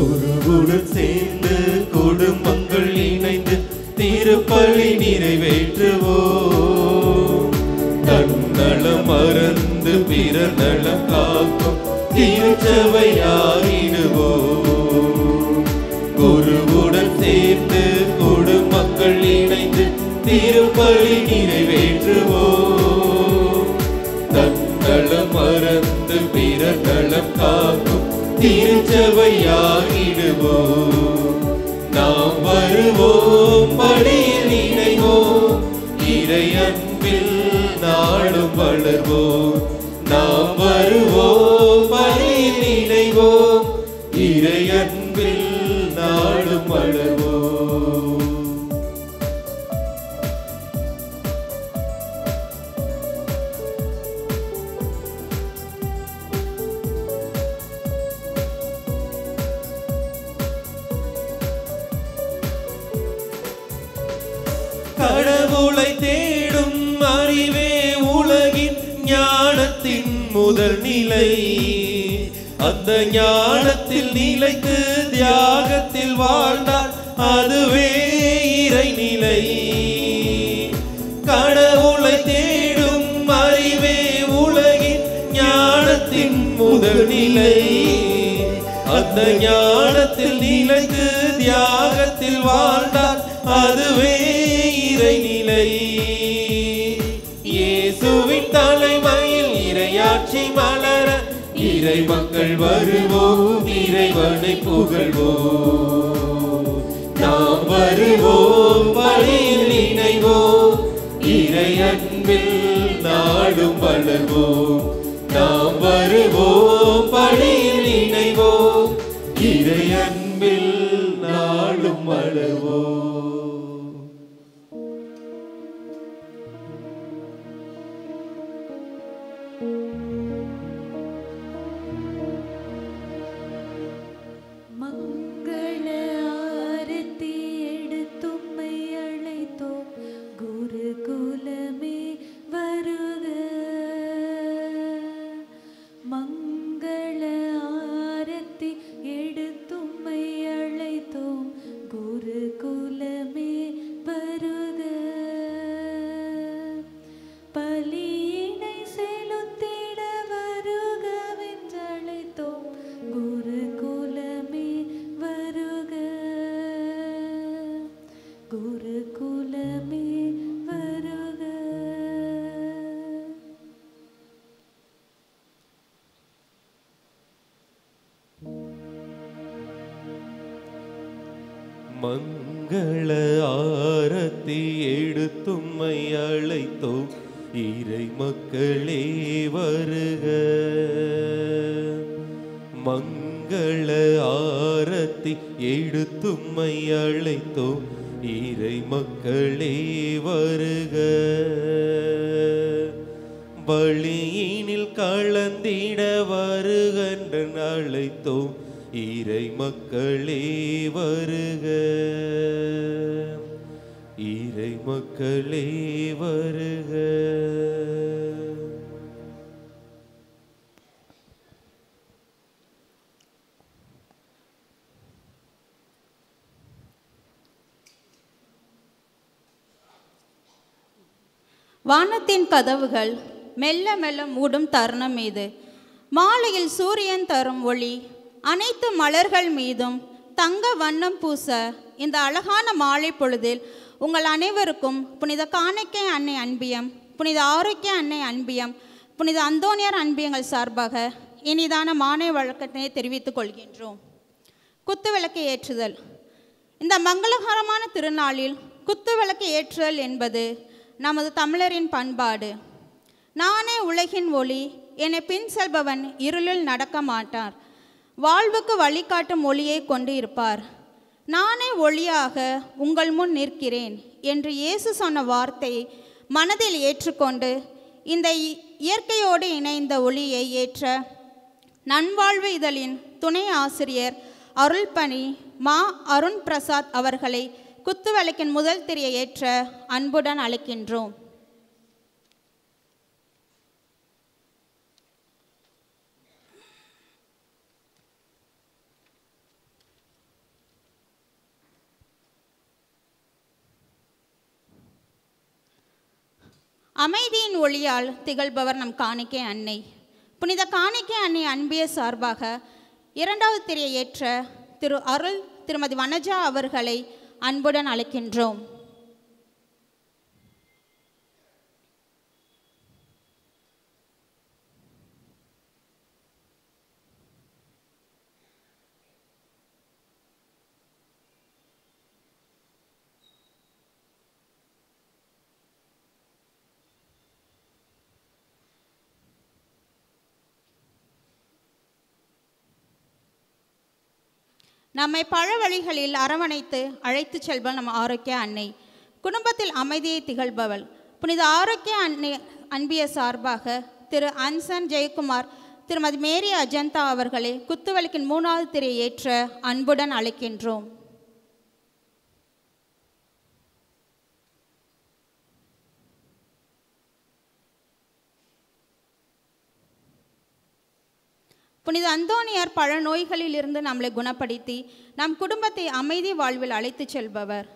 குருவுடன் சேர்ந்து குடும்பங்கள் இணைந்து திருப்பலி நிறைவேற்றுவோம். தன்னலம் மறந்து பிறர் நலம் காக்கும் திருச்சபையாகிடுவோம். குருவுடன் சேர்ந்து குடும்பங்கள் இணைந்து திருப்பலி நிறைவேற்றுவோம். தன்னலம் மறந்து பிறர் நலம் காக்கும் திருச்சபையாகிடுவோம். நாம் வருவோம், பலியில் இணைவோம், இறை அன்பில் நாடும் வளர்வோம். நாம் வருவோம், பலியில் இணைவோம், இறை அன்பில் நாடும் வளர்வோம். கடவுளை தேடும் அறிவே உலகின் ஞானத்தின் முதல் நிலை. அந்த ஞானத்தில் நிலைத்து தியாகத்தில் வாழ்ந்தால் அதுவே இறைநிலை. கடவுளை தேடும் அறிவே உலகின் ஞானத்தின் முதல் நிலை. அந்த ஞானத்தில் நிலைத்து தியாகத்தில் வாழ்ந்தால் அதுவே இறைநிலை. இயேசுவின் தலைமையில் இறையாட்சி மலர இறை மக்கள் வருவோம், இறைவனை புகழ்வோம். நாம் வருவோம், பலியில் இணைவோம், இறை அன்பில் நாடும் வளர்வோம். நாம் வருவோம், பலியில் இணைவோம், இறை அன்பில் நாடும் வளர்வோம். மங்கள ஆரத்தி எடுத்தும்மை அழைத்தோம், இறை மக்களே வருக. மங்கள ஆரத்தி எடுத்தும்மை அழைத்தோம், இறை மக்களே வருக. பலியினில் கலந்திட வருகன்றன் அழைத்தோம், இறை மக்களே வருக. இறை மக்களே வருக. வானத்தின் கதவுகள் மெல்ல மெல்ல மூடும் தருணம் இது. மாலையில் சூரியன் தரும் ஒளி அனைத்து மலர்கள் மீதும் தங்க வண்ணம் பூச இந்த அழகான மாலை பொழுதில் உங்கள் அனைவருக்கும் புனித காணிக்கை அன்னை அன்பியம், புனித ஆரோக்கிய அன்னை அன்பியம், புனித அந்தோனியார் அன்பியங்கள் சார்பாக இனிதான மாலை வழக்கத்தினை தெரிவித்துக் கொள்கின்றோம். குத்துவிளக்கு ஏற்றுதல். இந்த மங்களகரமான திருநாளில் குத்துவிளக்கு ஏற்றுதல் என்பது நமது தமிழரின் பண்பாடு. நானே உலகின் ஒளி, என்னை பின் செல்பவன் இருளில் நடக்க மாட்டார், வாழ்வுக்கு வழிகாட்டும் ஒளியை கொண்டு இருப்பார். நானே ஒளியாக உங்கள் முன் நிற்கிறேன் என்று இயேசு சொன்ன வார்த்தையை மனதில் ஏற்றுக்கொண்டு இந்த இயற்கையோடு இணைந்த ஒளியை ஏற்ற நன்வாழ்வு இதழின் துணை ஆசிரியர் அருள்பணி மா அருண் பிரசாத் அவர்களை குத்துவிளக்கின் முதல் திரியை ஏற்ற அன்புடன் அழைக்கின்றோம். அமைதியின் ஒளியால் திகழ்பவர் நம் காணிக்கை அன்னை. புனித காணிக்கை அன்னை அன்பிய சார்பாக 2வது திரையை ஏற்ற திரு அருள் திருமதி வனஜா அவர்களை அன்புடன் அழைக்கின்றோம். நம்மை பல வழிகளில் அரவணைத்து அழைத்து செல்பவள் நம் ஆரோக்கிய அன்னை. குடும்பத்தில் அமைதியை திகழ்பவள். புனித ஆரோக்கிய அன்னை அன்பிய சார்பாக திரு அன்சன் ஜெயக்குமார் திருமதி மேரி அஜந்தா அவர்களை குத்துவிளக்கின் 3வது திரையை ஏற்ற அன்புடன் அழைக்கின்றோம். புனித அந்தோனியார் பல நோய்களில் இருந்து நம்மளை குணப்படுத்தி நம் குடும்பத்தை அமைதி வாழ்வில் அழைத்து செல்பவர்.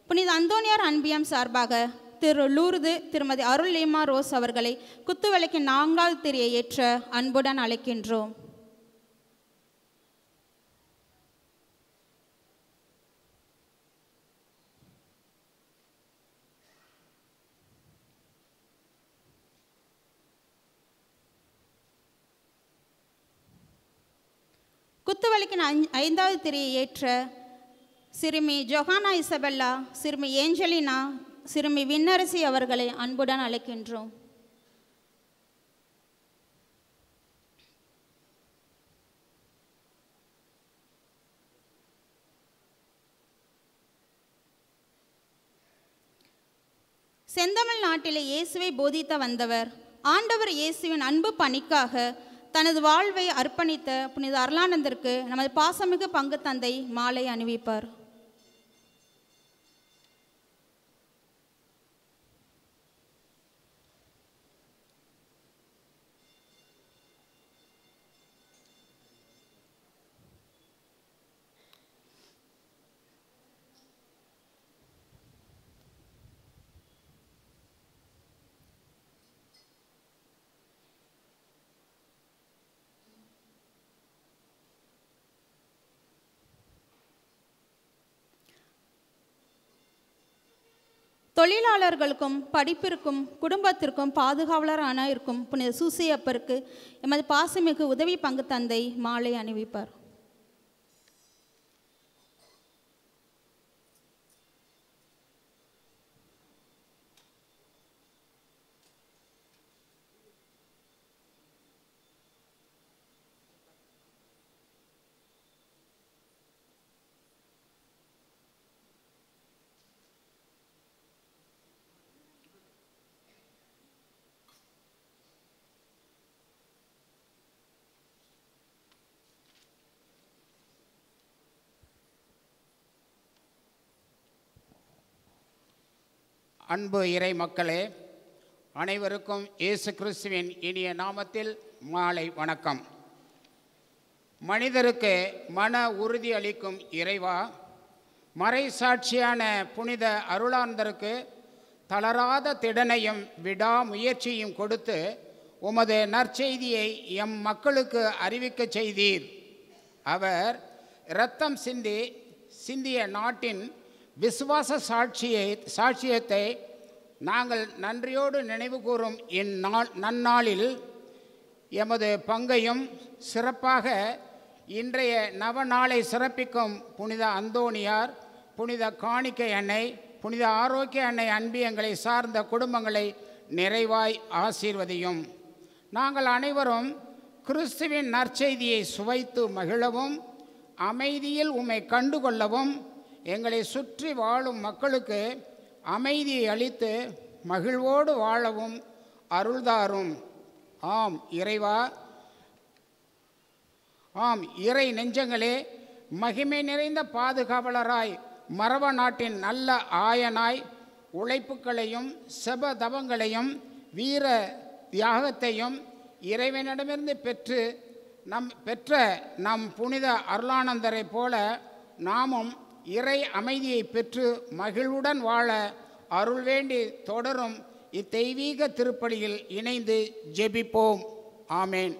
புனித அந்தோனியார் அன்பியம் சார்பாக திரு லூர்து திருமதி அருள் லீமா ரோஸ் அவர்களை குத்துவிளக்கின் 4வது திரையை ஏற்ற அன்புடன் அழைக்கின்றோம். குத்துவிளக்கின் 5வது திரையை ஏற்ற சிறுமி ஜொஹானா இசபெல்லா, சிறுமி ஏஞ்சலினா, சிறுமி விண்ணரசி அவர்களை அன்புடன் அழைக்கின்றோம். செந்தமிழ் நாட்டிலே இயேசுவை போதித்த வந்தவர், ஆண்டவர் இயேசுவின் அன்பு பணிக்காக தனது வாழ்வை அர்ப்பணித்த புனித அருளானந்தருக்கு நமது பாசமிகு பங்கு தந்தை மாலை அணிவிப்பார். தொழிலாளர்களுக்கும் படிப்பிற்கும் குடும்பத்திற்கும் பாதுகாவலரான இருக்கும் புனித சூசையப்பருக்கு எமது பாசமிகு உதவி பங்கு தந்தை மாலை அணிவிப்பார். அன்பு இறை மக்களே, அனைவருக்கும் இயேசு கிறிஸ்துவின் இனிய நாமத்தில் மாலை வணக்கம். மனிதருக்கு மன உறுதி அளிக்கும் இறைவா, மறை சாட்சியான புனித அருளானந்தருக்கு தளராத திடனையும் விடாமுயற்சியும் கொடுத்து உமது நற்செய்தியை எம் மக்களுக்கு அறிவிக்க செய்தீர். அவர் இரத்தம் சிந்திய நாட்டின் விசுவாச சாட்சியத்தை நாங்கள் நன்றியோடு நினைவு கூறும் நன்னாளில் எமது பங்கையும் சிறப்பாக இன்றைய நவநாளை சிறப்பிக்கும் புனித அந்தோணியார், புனித காணிக்கை அன்னை, புனித ஆரோக்கிய அன்னை அன்பியங்களை சார்ந்த குடும்பங்களை நிறைவாய் ஆசீர்வதியும். நாங்கள் அனைவரும் கிறிஸ்துவின் நற்செய்தியை சுவைத்து மகிழவும், அமைதியில் உம்மை கண்டுகொள்ளவும், எங்களை சுற்றி வாழும் மக்களுக்கு அமைதியை அளித்து மகிழ்வோடு வாழவும் அருள்தாரும். ஆம் இறைவா, ஆம் இறை நெஞ்சங்களே, மகிமை நிறைந்த பாதுகாவலராய், மரப நாட்டின் நல்ல ஆயனாய், உழைப்புகளையும் செப தவங்களையும் வீர தியாகத்தையும் இறைவனிடமிருந்து பெற்ற நம் புனித அருளானந்தரை போல நாமும் இறை அமைதியை பெற்று மகிழ்வுடன் வாழ அருள் வேண்டி தொடரும் இத்தெய்வீக திருப்பலியில் இணைந்து ஜெபிப்போம். ஆமேன்.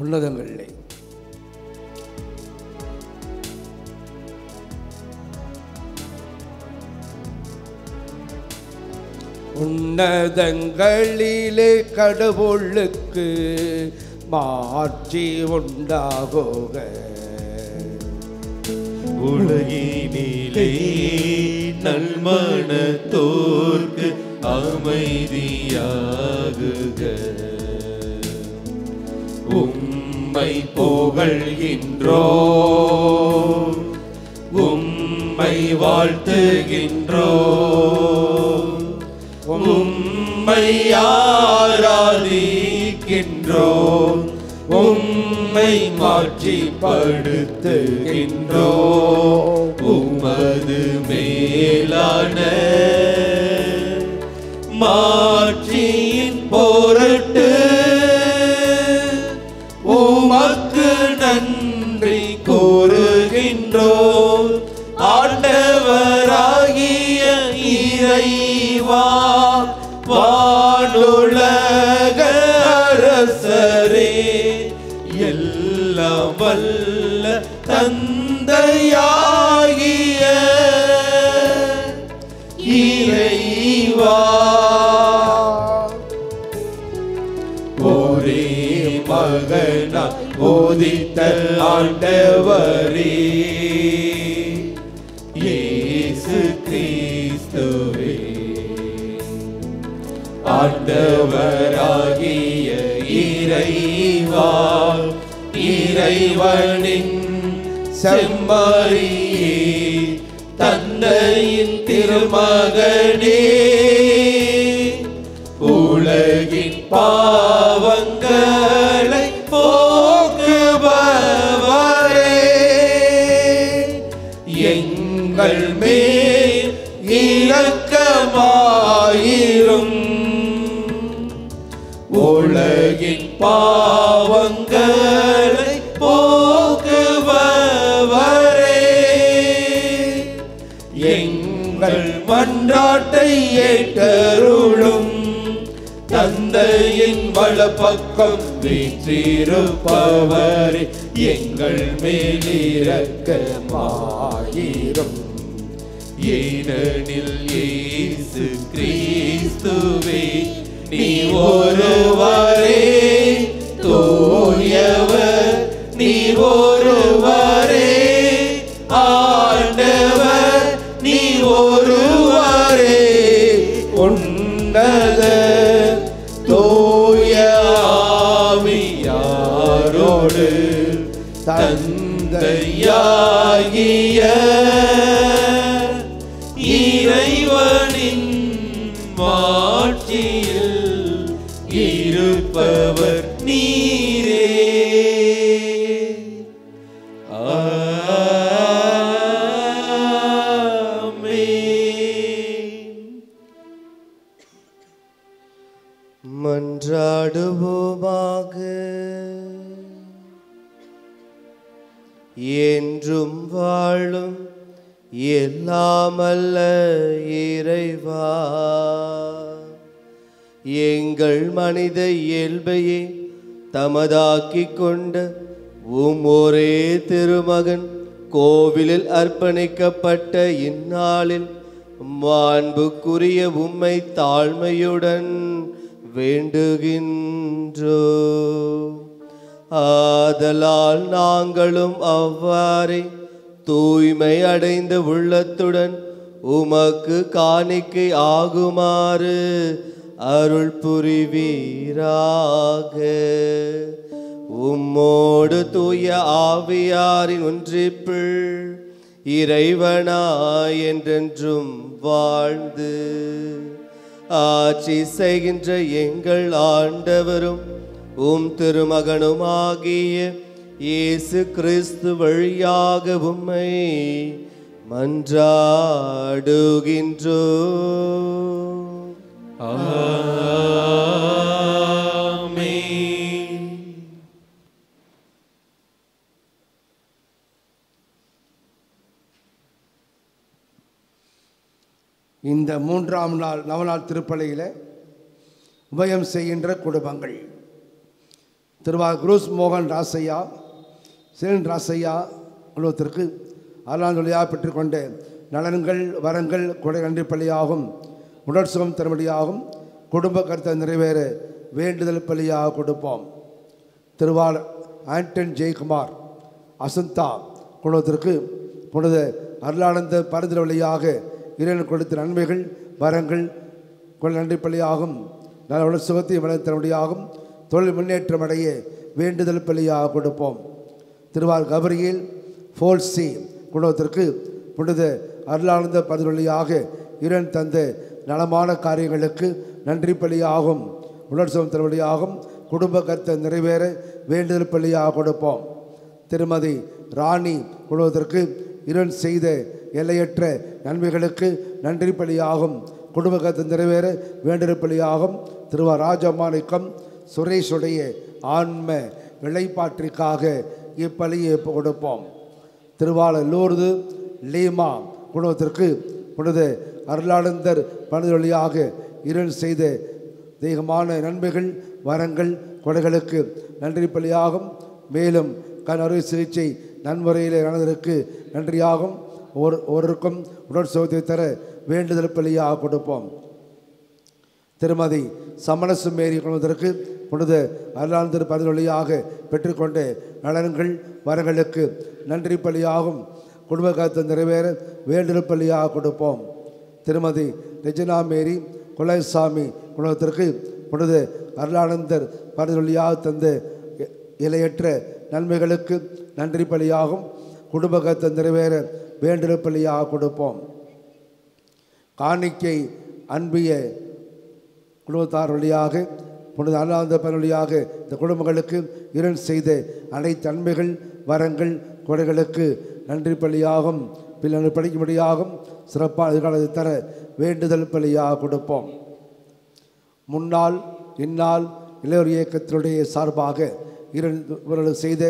உன்னதங்களிலே உன்னதங்களிலே கடவுளுக்கு மாட்சி உண்டாகுக. உலகினிலே நல்மனத்தோர்க்கு அமைதியாகுக. உம்மை புகழ்கின்றோம், உம்மை வாழ்த்துகின்றோம், உம்மை ஆராதிக்கின்றோம், உம்மை மாட்சிப்படுத்துகின்றோம். உமது மேலான மாட்சியின் பொருட்டு உமக்கு நன்றி கூறுகின்றோம். ஆண்டவராகிய இறைவா, வானுலக அரசரே, எல்லாம் வல்ல தந்தையாகிய இறைவா, ஒரே மகனா போதித்த ஆண்டவரே இயேசு கிறிஸ்துவே, ஆண்டவராகிய இறைவா, இறைவனின் செம்மறியே, தந்தையின் திருமகனே, உலகின் பாவங்களை போக்குபவரே, எங்கள் மேல் இரக்கமாயிரும். உலகின் பாவங்களை போக்குபவரே, எங்கள் மன்றாட்டை ஏற்றருளும். தந்தையின் வலப்பக்கம் வீற்றிருப்பவரே, எங்கள் மேல் இரக்கமாயிரும். ஏனெனில் இயேசு கிறிஸ்துவே, நீ ஒருவரே தூயவர், நீ ஒருவரே ஆண்டவர், நீ ஒருவரே உன்னத தூய ஆவியாரோடு தந்தையாகிய இறைவனின் மாட்சியில் இருப்பவர் நீரே. மன்றாடுவோமாக. என்றும் வாழும் எல்லாமல்ல இறைவா, எங்கள் மனித இயல்பையே தமதாக்கிக் கொண்ட ஒரே திருமகன் கோவிலில் அர்ப்பணிக்கப்பட்ட இந்நாளில் மாண்புக்குரிய உம்மை தாழ்மையுடன் வேண்டுகின்றோ. ஆதலால் நாங்களும் அவ்வாறே தூய்மை அடைந்த உள்ளத்துடன் உமக்கு காணிக்கை ஆகுமாறு அருள் புரிவீராக. உம்மோடு தூய ஆவியாரின் ஒன்றிப்பில் இறைவனாய் என்றென்றும் வாழ்ந்து ஆட்சி செய்கின்ற எங்கள் ஆண்டவரும் உம் திருமகனுமாகிய இயேசு கிறிஸ்து வழியாக உம்மை மன்றாடுகின்றோ. ஆமென். இந்த 3ஆம் நாள் நவநாள் திருப்பலியில் உபயம் செய்கின்ற குடும்பங்கள் திருவாரூர் குரூஸ் மோகன் ராசையா, சேன் ராசையா குடும்பத்திற்கு அருளாஞ்சலியாக பெற்றுக்கொண்ட நலன்கள், வரங்கள், கொடை நன்றி பலியாகும், உடல் சுகம் தரும்படியாகும், குடும்ப கருத்தை நிறைவேற வேண்டுதல் பலியாக கொடுப்போம். திருவாளர் ஆண்டன் ஜெயக்குமார் அசந்தா குடும்பத்திற்கு புனித அருளானந்த பரிந்துரை வழியாக இறைவன் கொடுத்த நன்மைகள், வரங்கள், கொடை நன்றி பலியாகும், நல்ல உடல் சுகத்தை வளர்த்து தரும்படியாகும், தொழில் முன்னேற்றம் அடைய வேண்டுதல் பலியாக கொடுப்போம். திருவாரூர் கபரியேல் ஃபோல்சி குடும்பத்திற்கு புனித அருளானந்த பரிந்துரை வழியாக இறைவன் தந்த நலமான காரியங்களுக்கு நன்றி பலியாகும், உடல் சுகம் தரும்படியாகும், குடும்ப கருத்தை நிறைவேற வேண்டுதல் பலியாக கொடுப்போம். திருமதி ராணி குடும்பத்திற்கு இறைவன் செய்த எல்லையற்ற நன்மைகளுக்கு நன்றி பலியாகும், குடும்ப கருத்தை நிறைவேற வேண்டுதல் பலியாகும். திருவாரூர் ராஜமாணிக்கம் சுரேஷுடைய ஆன்ம விளைப்பாற்றிற்காக இப்பலியை கொடுப்போம். திருவாளர் லூர்து லீமா குடும்பத்திற்கு புனித அருளானந்தர் பணிது வழியாக இறைவன் செய்த தெய்வமான நன்மைகள், வரங்கள், கொடைகளுக்கு நன்றி பலியாகும். மேலும் கண் அறுவை சிகிச்சை நன்முறையில் நடந்ததற்கு நன்றியாகும். ஒருவருக்கும் உடல் சுகத்தை தர வேண்டுதல் பலியாக கொடுப்போம். திருமதி சமணசு மேரி குடும்பத்திற்கு புனித அருளானந்தர் பரிந்துரை வழியாக பெற்றுக்கொண்ட நலன்கள், வரங்களுக்கு நன்றி பலியாகும், குடும்ப கருத்தை நிறைவேற வேண்டுதல் பலியாக கொடுப்போம். திருமதி ரெஜினா மேரி குலசாமி குடும்பத்திற்கு புனித அருளானந்தர் பரிந்துரை வழியாக தந்த இலையற்ற நன்மைகளுக்கு நன்றி பலியாகும், குடும்ப கருத்தை நிறைவேற வேண்டுதல் பலியாக கொடுப்போம். காணிக்கை அன்பிய குடும்பத்தார் வழியாக புனித அருளானந்த பரிந்துரை வழியாக இந்த குடும்பங்களுக்கு இறைவன் செய்த அனைத்து நன்மைகள், வரங்கள், கொடைகளுக்கு நன்றி பலியாகும், பின்னர் படிக்கும்படியாகும், சிறப்பான எதிர்காலத்தை தர வேண்டுதல் பலியாக கொடுப்போம். முன்னாள் இந்நாள் இளையோர் இயக்கத்தினுடைய சார்பாக இவர்கள் செய்த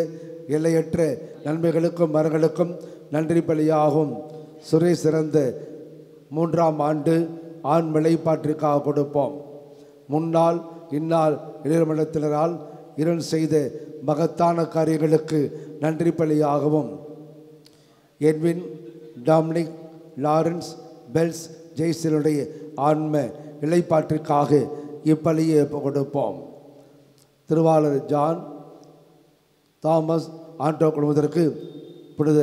எல்லையற்ற நன்மைகளுக்கும் வரங்களுக்கும் நன்றி பலியாகும். சுரேஷ் சிறந்த 3ஆம் ஆண்டு ஆண் விளைப்பாற்றிற்காக கொடுப்போம். முன்னாள் இந்நாள் இளையோர் மன்றத்தினரால் இறைவன் செய்த மகத்தான காரியங்களுக்கு நன்றி பலியாகவும், எட்வின், டாமினிக், லாரன்ஸ், பெல்ஸ், ஜெய்சனுடைய ஆன்ம இளைப்பாற்றிற்காக இப்பலியை கொடுப்போம். திருவாளர் ஜான் தாமஸ் ஆண்டோ குடும்பத்திற்கு புனித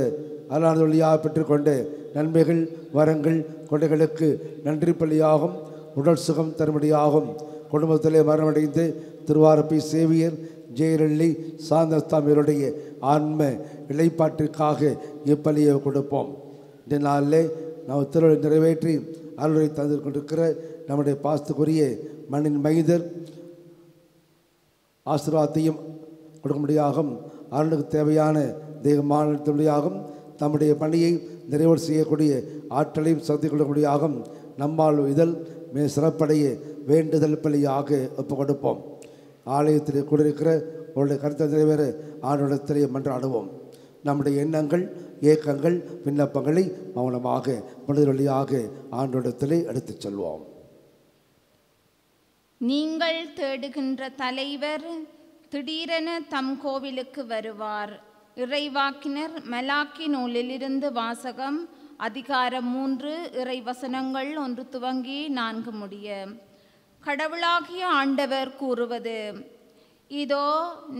அருளானந்த வழியாக பெற்றுக்கொண்ட நன்மைகள், வரங்கள், கொடைகளுக்கு நன்றி பலியாகும், உடல் சுகம் தரும்படியாகும், குடும்பத்திலே மரணமடைந்து திருவாரூர் பி சேவியர், ஜெயலலிதா, சாந்தஸ்தாமியருடைய ஆன்ம இளைப்பாற்றிற்காக இப்பலியை கொடுப்போம். இந்த நாளில் நாம் திருவிழா நிறைவேற்றி அருளை தந்து கொண்டிருக்கிற நம்முடைய பாசத்துக்குரிய மண்ணின் மைந்தர் ஆசீர்வாதத்தையும் கொடுக்கும்படியாகும், அருளுக்கு தேவையான தெய்வமானபடியாகும், தம்முடைய பணியை நிறைவு செய்யக்கூடிய ஆற்றலையும் சக்தி கொள்ளக்கூடியாகும், நம்மால் இதழ் மே சிறப்படைய வேண்டுதல் பலியாக ஒப்பு கொடுப்போம். ஆலயத்தில் கூடியிருக்கிற அவருடைய கருத்தை நிறைவேற ஆண்டவரிடத்திலே மன்றாடுவோம். நம்முடைய எண்ணங்கள், ஏக்கங்கள், விண்ணப்பங்களை மௌனமாக மனித வழியாக ஆண்டவரிடத்திலே எடுத்துச் செல்வோம். நீங்கள் தேடுகின்ற தலைவர் திடீரென தம் கோவிலுக்கு வருவார். இறைவாக்கினர் மலாக்கி நூலிலிருந்து வாசகம். அதிகாரம் 3, இறைவசனங்கள் 1 துவங்கி 4 முடிய. கடவுளாகிய ஆண்டவர் கூறுவது: இதோ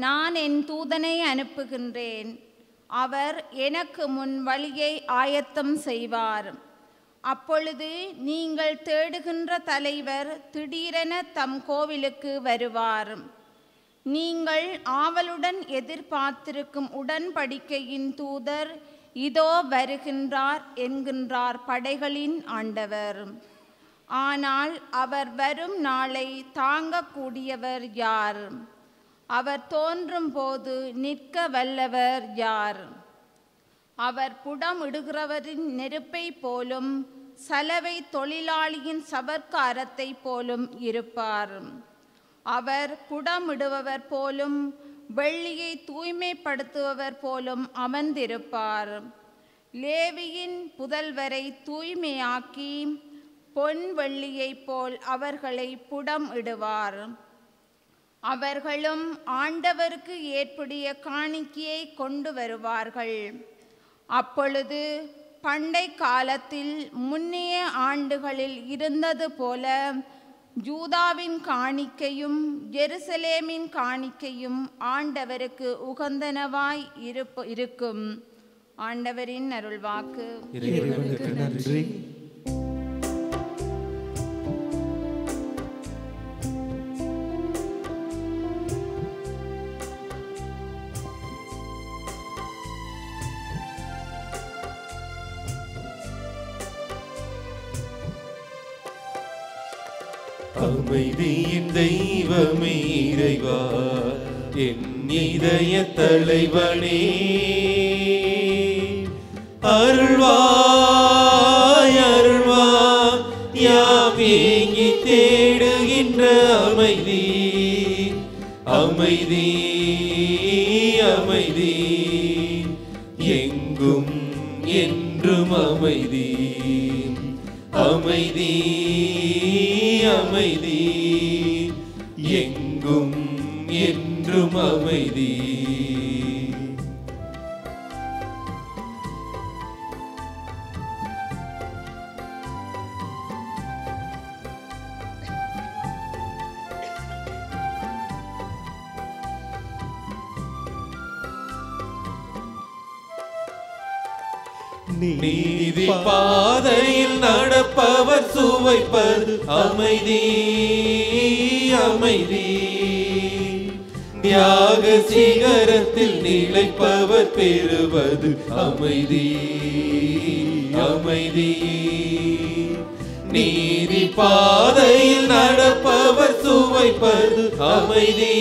நான் என் தூதனை அனுப்புகின்றேன், அவர் எனக்கு முன் வழியை ஆயத்தம் செய்வார். அப்பொழுது நீங்கள் தேடுகின்ற தலைவர் திடீரென தம் கோவிலுக்கு வருவார். நீங்கள் ஆவலுடன் எதிர்பார்த்திருக்கும் உடன்படிக்கையின் தூதர் இதோ வருகின்றார் என்கின்றார் படைகளின் ஆண்டவர். ஆனால் அவர் வரும் நாளை தாங்கக்கூடியவர் யார்? அவர் தோன்றும் போது நிற்க வல்லவர் யார்? அவர் புடமிடுகிறவரின் நெருப்பை போலும் சலவை தொழிலாளியின் சவர்க்காரத்தை போலும் இருப்பார். அவர் புடமிடுபவர் போலும் வெள்ளியை தூய்மைப்படுத்துபவர் போலும் அமர்ந்திருப்பார். லேவியின் புதல்வரை தூய்மையாக்கி பொன் வெள்ளியைப் போல் அவர்களை புடம் இடுவார். அவர்களும் ஆண்டவருக்கு ஏற்புடைய காணிக்கையை கொண்டு வருவார்கள். அப்பொழுது பண்டை காலத்தில் முன்னைய ஆண்டுகளில் இருந்தது போல யூதாவின் காணிக்கையும் எருசலேமின் காணிக்கையும் ஆண்டவருக்கு உகந்தனவாய் இருக்கும். ஆண்டவரின் அருள்வாக்கு. இறைவனுக்கு நன்றி. அமைதியின் தெய்வமே இறைவா, என் இதய தலைவனே, அருள்வாய் அருள்வாய் யாம் ஏங்கி தேடுகின்ற அமைதி, அமைதி அமைதி, எங்கும் என்றும் அமைதி, அமைதி அமைதி, எங்கும் என்றும் அமைதி. நீதி பாதையில் நடப்பவர் சுவைப்பது அமைதி, அமைதி, தியாக சிகரத்தில் நிலைப்பவர் பெறுவது அமைதி, அமைதி, நீதி பாதையில் நடப்பவர் சுவைப்பது அமைதி,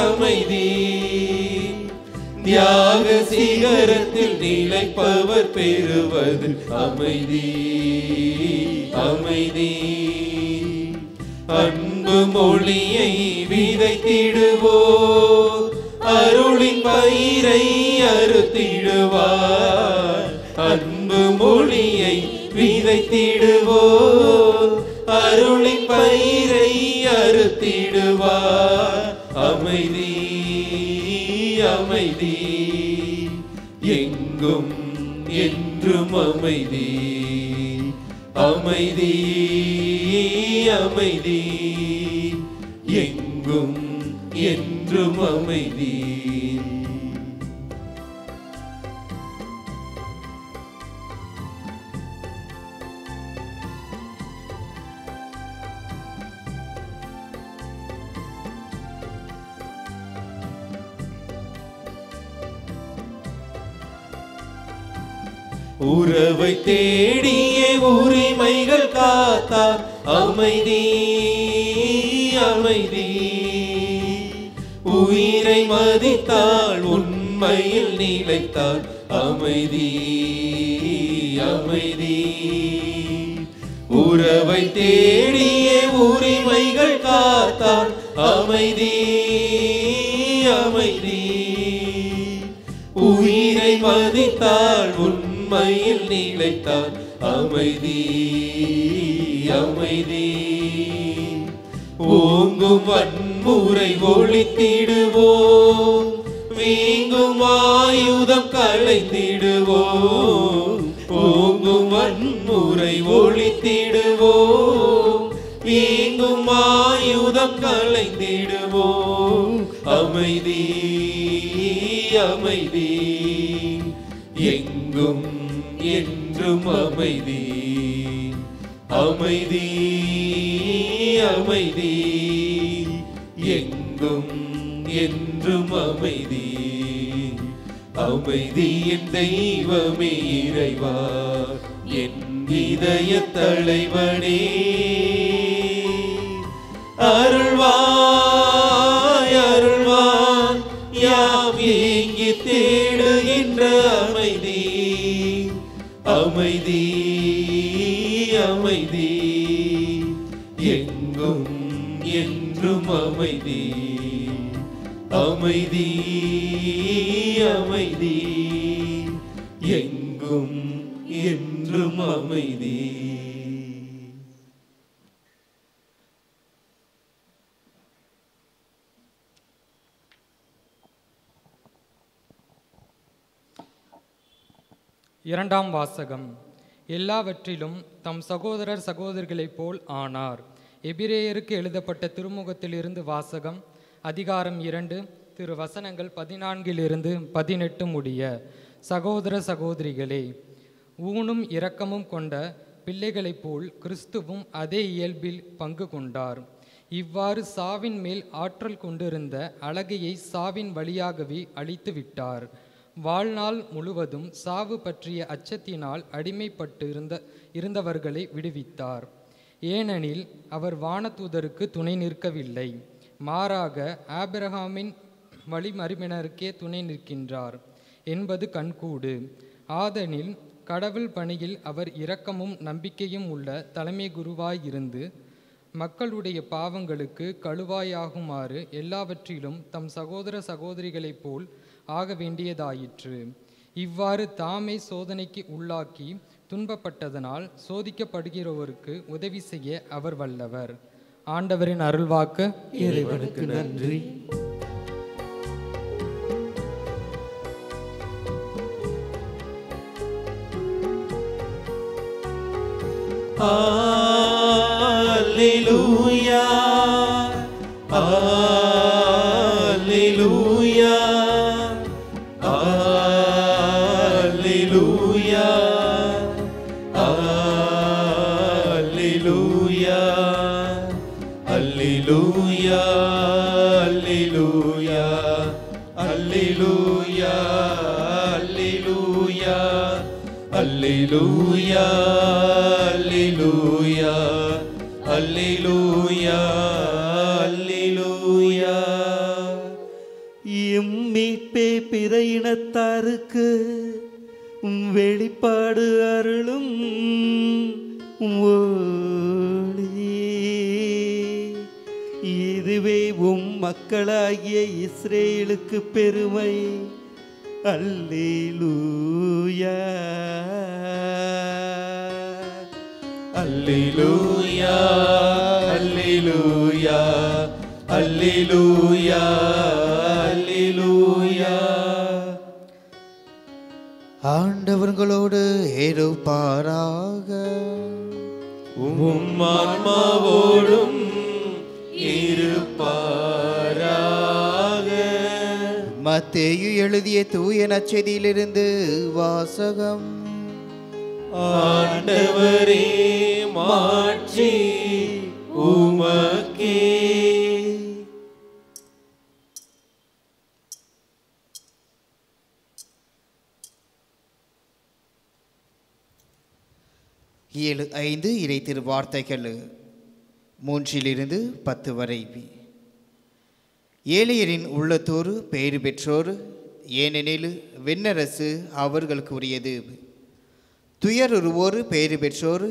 அமைதி, தியாக சிகரத்தில் நிலைப்பவர் பெறுவது அமைதி, அமைதி, அன்பு மொழியை விதைத்திடுவோர் அருளின் பயிரை அறுத்திடுவார், அன்பு மொழியை விதைத்திடுவோர் அருளின் பயிரை அறுத்திடுவார், அமைதி, அமைதி, எங்கும் என்றும் அமைதி, அமைதி, அமைதி, எங்கும் என்றும் அமைதி. உறவை தேடிய உரிமைகள் காத்தார் அமைதி, அமைதி, உயிரை மதித்தாள் உண்மையில் நிலைத்தாள் அமைதி, அமைதி, உறவை தேடிய உரிமைகள் காத்தாள் அமைதி, அமைதி, உயிரை மதித்தாள் உண்மையில் நிலைத்தாள் அமைதி, அமைதி, ஓங்கும் வன்முறை ஒழித்திடுவோம், வீங்கும் ஆயுதம் களைந்திடுவோம், ஓங்கும் வன்முறை ஒழித்திடுவோம், வீங்கும் ஆயுதம் களைந்திடுவோம், அமைதி, அமைதி, எங்கும் என்றும் அமைதி, அமைதி, அமைதி, எங்கும் என்றும் அமைதி, அமைதி என் தெய்வமே இறைவா, என் இதய தலைவனே, அருள்வாய் அருள்வாய் யாம் ஏங்கி தேடுகின்ற அமைதி, அமைதி, அமைதி, எங்கும் என்றும் அமைதி, அமைதி, அமைதி, எங்கும் என்றும் அமைதி. இரண்டாம் வாசகம். எல்லாவற்றிலும் தம் சகோதரர் சகோதரிகளைப் போல் ஆனார். எபிரேயருக்கு எழுதப்பட்ட திருமுகத்திலிருந்து வாசகம். அதிகாரம் 2, திருவசனங்கள் 14-18 முடிய. சகோதர சகோதரிகளே, ஊனும் இரக்கமும் கொண்ட பிள்ளைகளைப் போல் கிறிஸ்துவும் அதே இயல்பில் பங்கு கொண்டார். இவ்வாறு சாவின் மேல் ஆற்றல் கொண்டிருந்த அழகையை சாவின் வழியாகவே அழித்து விட்டார். வாழ்நாள் முழுவதும் சாவு பற்றிய அச்சத்தினால் அடிமைப்பட்டு இருந்தவர்களை விடுவித்தார். ஏனெனில் அவர் வானதூதருக்கு துணை நிற்கவில்லை, மாறாக ஆபிரகாமின் வழிமரபினருக்கே துணை நிற்கின்றார் என்பது கண்கூடு. ஆதனில் கடவுள் பணியில் அவர் இரக்கமும் நம்பிக்கையும் உள்ள தலைமை குருவாயிருந்து மக்களுடைய பாவங்களுக்கு கழுவாயாகுமாறு எல்லாவற்றிலும் தம் சகோதர சகோதரிகளைப் போல் ஆக வேண்டியதாயிற்று. இவ்வாறு தாமே சோதனைக்கு உள்ளாக்கி துன்பப்பட்டதனால் சோதிக்கப்படுகிறவருக்கு உதவி செய்ய அவர் வல்லவர். ஆண்டவரின் அருள்வாக்கு. இறைவனுக்கு நன்றி. Alleluia, Alleluia, Alleluia, Alleluia, Alleluia, Alleluia, Alleluia, Alleluia, Alleluia, Alleluia, Alleluia, Alleluia. எம் மீட்பே பிற இனத்தாருக்கு வெளிப்பாடு அருளும் ஒளி. இதுவே மக்களாகிய இஸ்ரேலுக்கு பெருமை. அல்லேலூயா, அல்லேலூயா, அல்லேலூயா, அல்லேலூயா, அல்லேலூயா. ஆண்டவர்களோடு இருப்பாராக, உம் ஆன்மாவோடும் இருப்பாராக. மத்தேயு எழுதிய தூய நற்செய்தியிலிருந்து வாசகம். ஆண்டவரே, மாட்சி உமக்கே. ஏழு 5 இறை திருவார்த்தைகள் 3-10 வரை. ஏழையரின் உள்ளத்தோர் பேறு பெற்றோர், ஏனெனில் விண்ணரசு அவர்களுக்கு உரியது. துயருருவோர் பேறு பெற்றோர்,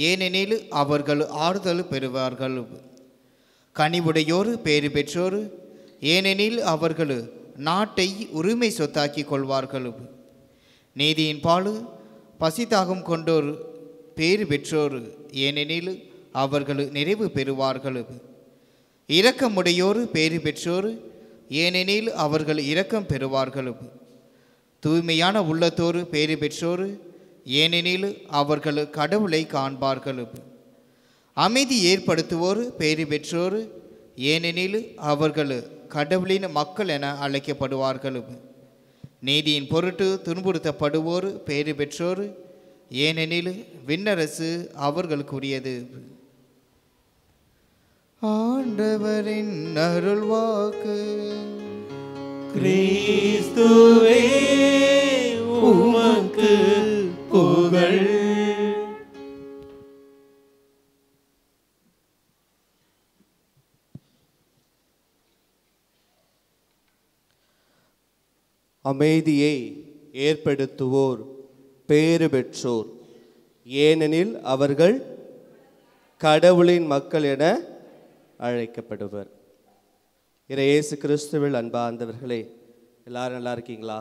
ஏனெனில் அவர்கள் ஆறுதல் பெறுவார்கள். கனிவுடையோர் பேறு பெற்றோர், ஏனெனில் அவர்கள் நாட்டை உரிமை சொத்தாக்கி கொள்வார்கள். நீதியின் பால் பசிதாகம் கொண்டோர் பேறு பெற்றோர், ஏனெனில் அவர்கள் நிறைவு பெறுவார்கள். இரக்கமுடையோர் பேறு பெற்றோர், ஏனெனில் அவர்கள் இரக்கம் பெறுவார்கள். தூய்மையான உள்ளத்தோர் பேறு பெற்றோர், ஏனெனில் அவர்கள் கடவுளை காண்பார்கள். அமைதி ஏற்படுத்துவோர் பேறு பெற்றோர், ஏனெனில் அவர்கள் கடவுளின் மக்கள் என அழைக்கப்படுவார்கள். நீதியின் பொருட்டு துன்புறுத்தப்படுவோர் பேறு பெற்றோர், ஏனெனில் விண்ணரசு அவர்களுக்குரியது. ஆண்டவரின் அருள்வாக்கு. கிறிஸ்துவே உமக்கு புகழ். அமைதியை ஏற்படுத்துவோர் பேறு பெற்றோர், ஏனெனில் அவர்கள் கடவுளின் மக்கள் என அழைக்கப்படுவர். இயேசு கிறிஸ்துவில் அன்பார்ந்தவர்களே, எல்லாரும் நல்லா இருக்கீங்களா?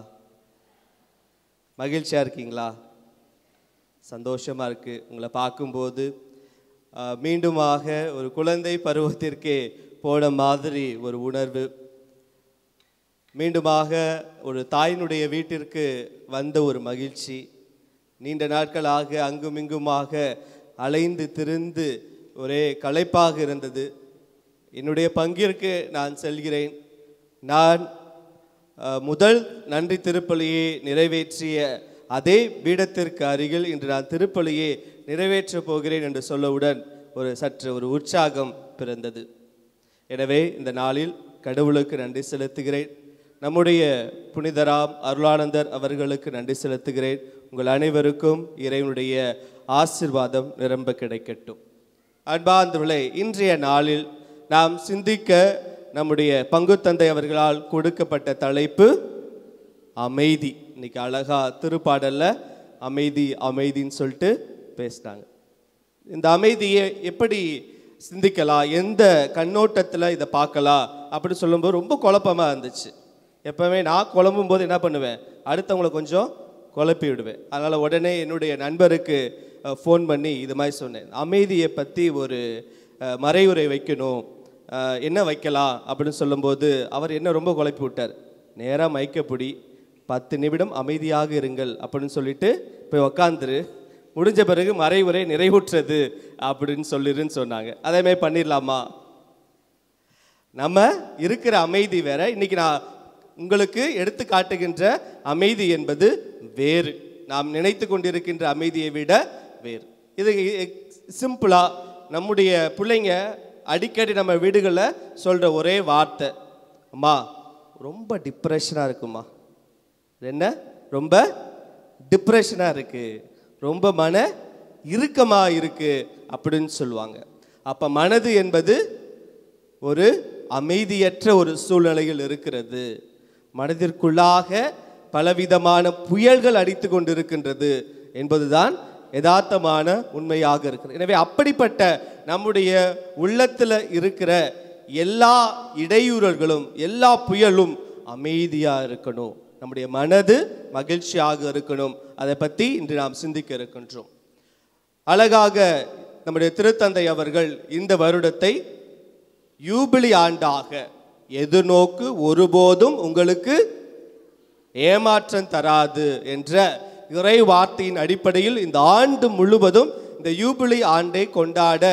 மகிழ்ச்சியாக இருக்கீங்களா? சந்தோஷமாக இருக்குது உங்களை பார்க்கும்போது. மீண்டுமாக ஒரு குழந்தை பருவத்திற்கே போன மாதிரி ஒரு உணர்வு. மீண்டுமாக ஒரு தாயினுடைய வீட்டிற்கு வந்த ஒரு மகிழ்ச்சி. நீண்ட நாட்களாக அங்குமிங்குமாக அலைந்து திரிந்து ஒரே களைப்பாக இருந்தது. என்னுடைய பங்கிற்கு நான் செல்கிறேன். நான் முதல் நன்றி திருப்பலியை நிறைவேற்றிய அதே பீடத்திற்கு அருகில் இன்று நான் திருப்பலியை நிறைவேற்றப் போகிறேன் என்று சொல்லவுடன் சற்று உற்சாகம் பிறந்தது. எனவே இந்த நாளில் கடவுளுக்கு நன்றி செலுத்துகிறேன். நம்முடைய புனிதராம் அருளானந்தர் அவர்களுக்கு நன்றி செலுத்துகிறேன். உங்கள் அனைவருக்கும் இறைவனுடைய ஆசீர்வாதம் நிரம்ப கிடைக்கட்டும். அன்பார்ந்தவர்களே, இன்றைய நாளில் நாம் சிந்திக்க நம்முடைய பங்குத்தந்தை அவர்களால் கொடுக்கப்பட்ட தலைப்பு அமைதி. இன்னைக்கு அழகா திருப்பாடல்ல அமைதி அமைதின்னு சொல்லிட்டு பேசினாங்க. இந்த அமைதியை எப்படி சிந்திக்கலாம், எந்த கண்ணோட்டத்தில் இதை பார்க்கலாம் அப்படின்னு சொல்லும்போது ரொம்ப குழப்பமாக இருந்துச்சு. எப்போவுமே நான் குழம்பும் போது என்ன பண்ணுவேன், அடுத்தவங்களை கொஞ்சம் குழப்பி விடுவேன். அதனால் உடனே என்னுடைய நண்பருக்கு ஃபோன் பண்ணி இது மாதிரி சொன்னேன், அமைதியை பற்றி ஒரு மறைவுரை வைக்கணும், என்ன வைக்கலாம் அப்படின்னு சொல்லும்போது அவர் என்ன ரொம்ப குழப்பி விட்டார். நேராக மைக்கப்படி 10 நிமிடம் அமைதியாக இருங்கள் அப்படின்னு சொல்லிட்டு போய் உக்காந்துரு, முடிஞ்ச பிறகு மறைவுரை நிறைவுற்றது அப்படின்னு சொல்லிருன்னு சொன்னாங்க. அதேமாதிரி பண்ணிடலாமா? நம்ம இருக்கிற அமைதி வேற, இன்னைக்கு நான் உங்களுக்கு எடுத்து காட்டுகின்ற அமைதி என்பது வேறு, நாம் நினைத்து கொண்டிருக்கின்ற அமைதியை விட வேறு. இது சிம்பிளா நம்முடைய பிள்ளைங்க அடிக்கடி நம்ம வீடுகளில் சொல்ற ஒரே வார்த்தை, அம்மா ரொம்ப டிப்ரெஷனாக இருக்குமா, என்ன ரொம்ப டிப்ரெஷனாக இருக்கு, ரொம்ப மன இறுக்கமாக இருக்கு அப்படின்னு சொல்லுவாங்க. அப்போ மனது என்பது ஒரு அமைதியற்ற ஒரு சூழ்நிலையில் இருக்கிறது. மனதிற்குள்ளாக பலவிதமான புயல்கள் அடித்து கொண்டிருக்கின்றது என்பதுதான் யதார்த்தமான உண்மையாக இருக்கிறது. எனவே அப்படிப்பட்ட நம்முடைய உள்ளத்தில் இருக்கிற எல்லா இடையூறல்களும் எல்லா புயலும் அமைதியாக இருக்கணும், நம்முடைய மனது மகிழ்ச்சியாக இருக்கணும். அதை பற்றி இன்று நாம் சிந்திக்க இருக்கின்றோம். அழகாக நம்முடைய திருத்தந்தை அவர்கள் இந்த வருடத்தை யூபிலி ஆண்டாக, எதிர்நோக்கு ஒருபோதும் உங்களுக்கு ஏமாற்றம் தராது என்ற இறை வார்த்தையின் அடிப்படையில் இந்த ஆண்டு முழுவதும் இந்த யூபிலி ஆண்டை கொண்டாட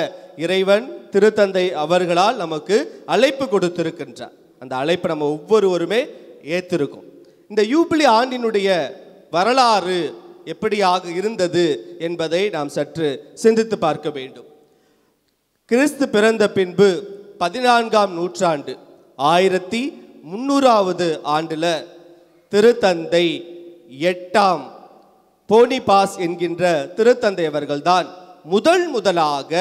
இறைவன் திருத்தந்தை அவர்களால் நமக்கு அழைப்பு கொடுத்திருக்கின்றார். அந்த அழைப்பை நம்ம ஒவ்வொருவருமே ஏற்றிருக்கோம். இந்த யூபிலி ஆண்டினுடைய வரலாறு எப்படியாக இருந்தது என்பதை நாம் சற்று சிந்தித்து பார்க்க வேண்டும். கிறிஸ்து பிறந்த பின்பு 14ஆம் நூற்றாண்டு 1300வது ஆண்டில் திருத்தந்தை 8ஆம் போனிபாஸ் என்கின்ற திருத்தந்தை அவர்கள்தான் முதலாக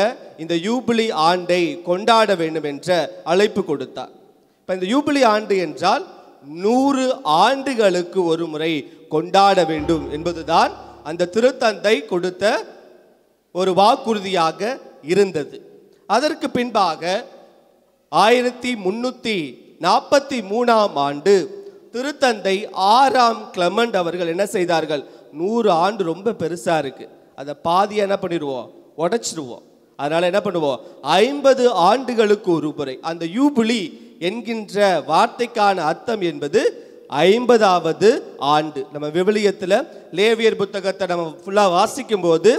இந்த யூபிலி ஆண்டை கொண்டாட வேண்டும் என்ற அழைப்பு கொடுத்தார். இப்போ இந்த யூபிலி ஆண்டு என்றால் 100 ஆண்டுகளுக்கு ஒரு முறை கொண்டாட வேண்டும் என்பதுதான் அந்த திருத்தந்தை கொடுத்த ஒரு வாக்குறுதியாக இருந்தது. அதற்கு பின்பாக 1343ஆம் ஆண்டு திருத்தந்தை 6ஆம் கிளமெண்ட் அவர்கள் என்ன செய்தார்கள், 100 ஆண்டு ரொம்ப பெருசா இருக்கு, அதை பாதியா என்ன பண்ணிடுவோம், உடைச்சிடுவோம். அதனால என்ன பண்ணுவோம், 50 ஆண்டுகளுக்கு ஒரு முறை. அந்த யூபிலி என்கின்ற வார்த்தைக்கான அர்த்தம் என்பது 50வது ஆண்டு. நம்ம விவிலியத்தில் லேவியர் புத்தகத்தை நம்ம ஃபுல்லாக வாசிக்கும் போது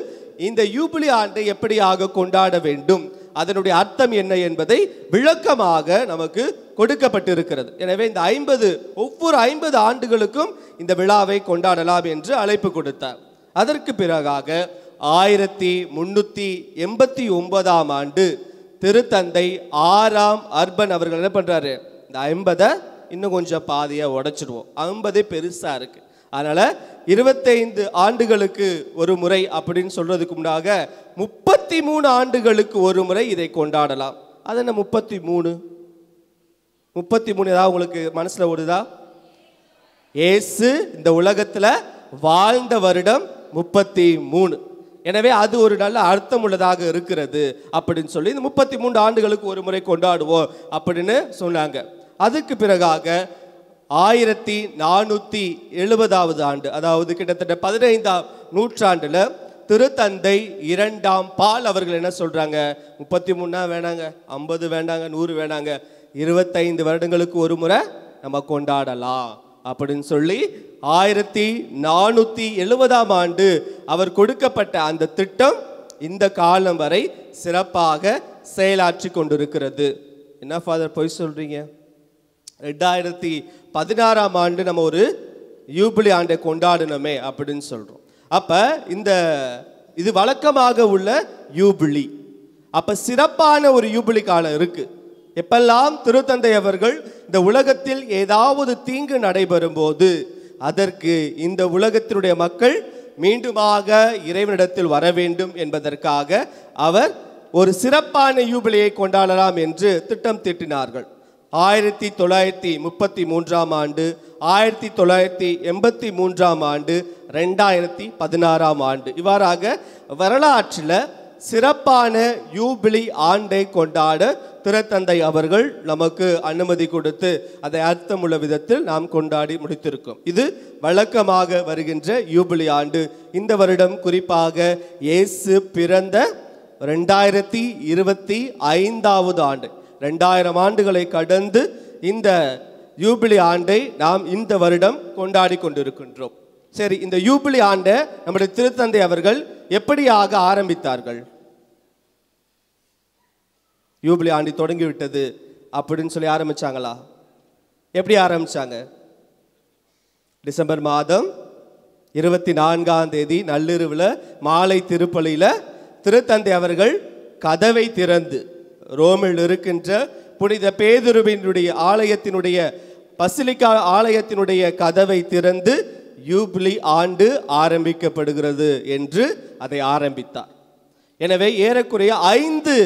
இந்த யூபிலி ஆண்டை எப்படியாக கொண்டாட வேண்டும், அதனுடைய அர்த்தம் என்ன என்பதை விளக்கமாக நமக்கு கொடுக்கப்பட்டிருக்கிறது. எனவே இந்த ஒவ்வொரு 50 ஆண்டுகளுக்கும் இந்த விழாவை கொண்டாடலாம் என்று அழைப்பு கொடுத்தார். அதற்கு பிறகாக 1389ஆம் ஆண்டு திருத்தந்தை 6ஆம் அர்பன் அவர்கள் என்ன பண்றாரு, இந்த 50 இன்னும் கொஞ்சம் பாதியா உடைச்சிடுவோம், 50 பெருசா இருக்கு, அதனால 25 ஆண்டுகளுக்கு ஒரு முறை அப்படின்னு சொல்றதுக்கு முன்னாக 33 ஆண்டுகளுக்கு ஒரு முறை இதை கொண்டாடலாம். அது என்ன 33 ஏதாவது உங்களுக்கு மனசுல ஓடுதா? இயேசு இந்த உலகத்துல வாழ்ந்த வருடம் 33. எனவே அது ஒரு நல்ல அர்த்தம் உள்ளதாக இருக்கிறது அப்படின்னு சொல்லி இந்த 33 ஆண்டுகளுக்கு ஒரு முறை கொண்டாடுவோம் அப்படின்னு சொன்னாங்க. அதுக்கு பிறகாக 1470வது ஆண்டு, அதாவது கிட்டத்தட்ட 15ஆம் நூற்றாண்டுல திருத்தந்தை 2ஆம் பால் அவர்கள் என்ன சொல்றாங்க, 33 வேணாங்க, 50 வேண்டாங்க, 100 வேணாங்க, 25 வருடங்களுக்கு ஒரு முறை நம்ம கொண்டாடலாம் அப்படின்னு சொல்லி 1470ஆம் ஆண்டு அவர் கொடுக்கப்பட்ட அந்த திட்டம் இந்த காலம் வரை சிறப்பாக செயலாற்றி கொண்டிருக்கிறது. என்ன ஃபாதர் போய் சொல்றீங்க? 2016ஆம் ஆண்டு நம்ம ஒரு யூபிலி ஆண்டை கொண்டாடணுமே அப்படின்னு சொல்றோம். அப்ப இது வழக்கமாக உள்ள யூபிலி. அப்ப சிறப்பான ஒரு யூபிலி காலம் இருக்கு. எப்பெல்லாம் திருத்தந்தை அவர்கள் இந்த உலகத்தில் ஏதாவது தீங்கு நடைபெறும் போது அதற்கு இந்த உலகத்தினுடைய மக்கள் மீண்டுமாக இறைவனிடத்தில் வர வேண்டும் என்பதற்காக அவர் ஒரு சிறப்பான யூபிலியை கொண்டாடலாம் என்று திட்டம் தீட்டினார்கள். 1933ஆம் ஆண்டு, 1983ஆம் ஆண்டு, 2016ஆம் ஆண்டு, இவ்வாறாக வரலாற்றில் சிறப்பான யூபிலி ஆண்டை கொண்டாட திருத்தந்தை அவர்கள் நமக்கு அனுமதி கொடுத்து அதை அர்த்தமுள்ள விதத்தில் நாம் கொண்டாடி முடித்திருக்கோம். இது வழக்கமாக வருகின்ற யூபிலி ஆண்டு. இந்த வருடம் குறிப்பாக இயேசு பிறந்த 2025ஆவது ஆண்டு, 2000 ஆண்டுகளை கடந்து இந்த யூபிலி ஆண்டை நாம் இந்த வருடம் கொண்டாடி கொண்டிருக்கின்றோம். சரி, இந்த யூபிலி ஆண்டை நம்முடைய திருத்தந்தை அவர்கள் எப்படியாக ஆரம்பித்தார்கள்? யூபிலி ஆண்டு தொடங்கிவிட்டது அப்படின்னு சொல்லி ஆரம்பிச்சாங்களா? எப்படி ஆரம்பிச்சாங்க? டிசம்பர் மாதம் 24ஆம் தேதி நள்ளிரவில் மாலை திருப்பலியில் திருத்தந்தை அவர்கள் கதவை திறந்து ரோமில் இருக்கின்ற புனித பேதுருவினுடைய ஆலயத்தினுடைய பசிலிக்கா ஆலயத்தினுடைய கதவை திறந்து யூபிலி ஆண்டு ஆரம்பிக்கப்படுகிறது என்று அதை ஆரம்பித்தார். எனவே ஏறக்குறைய 5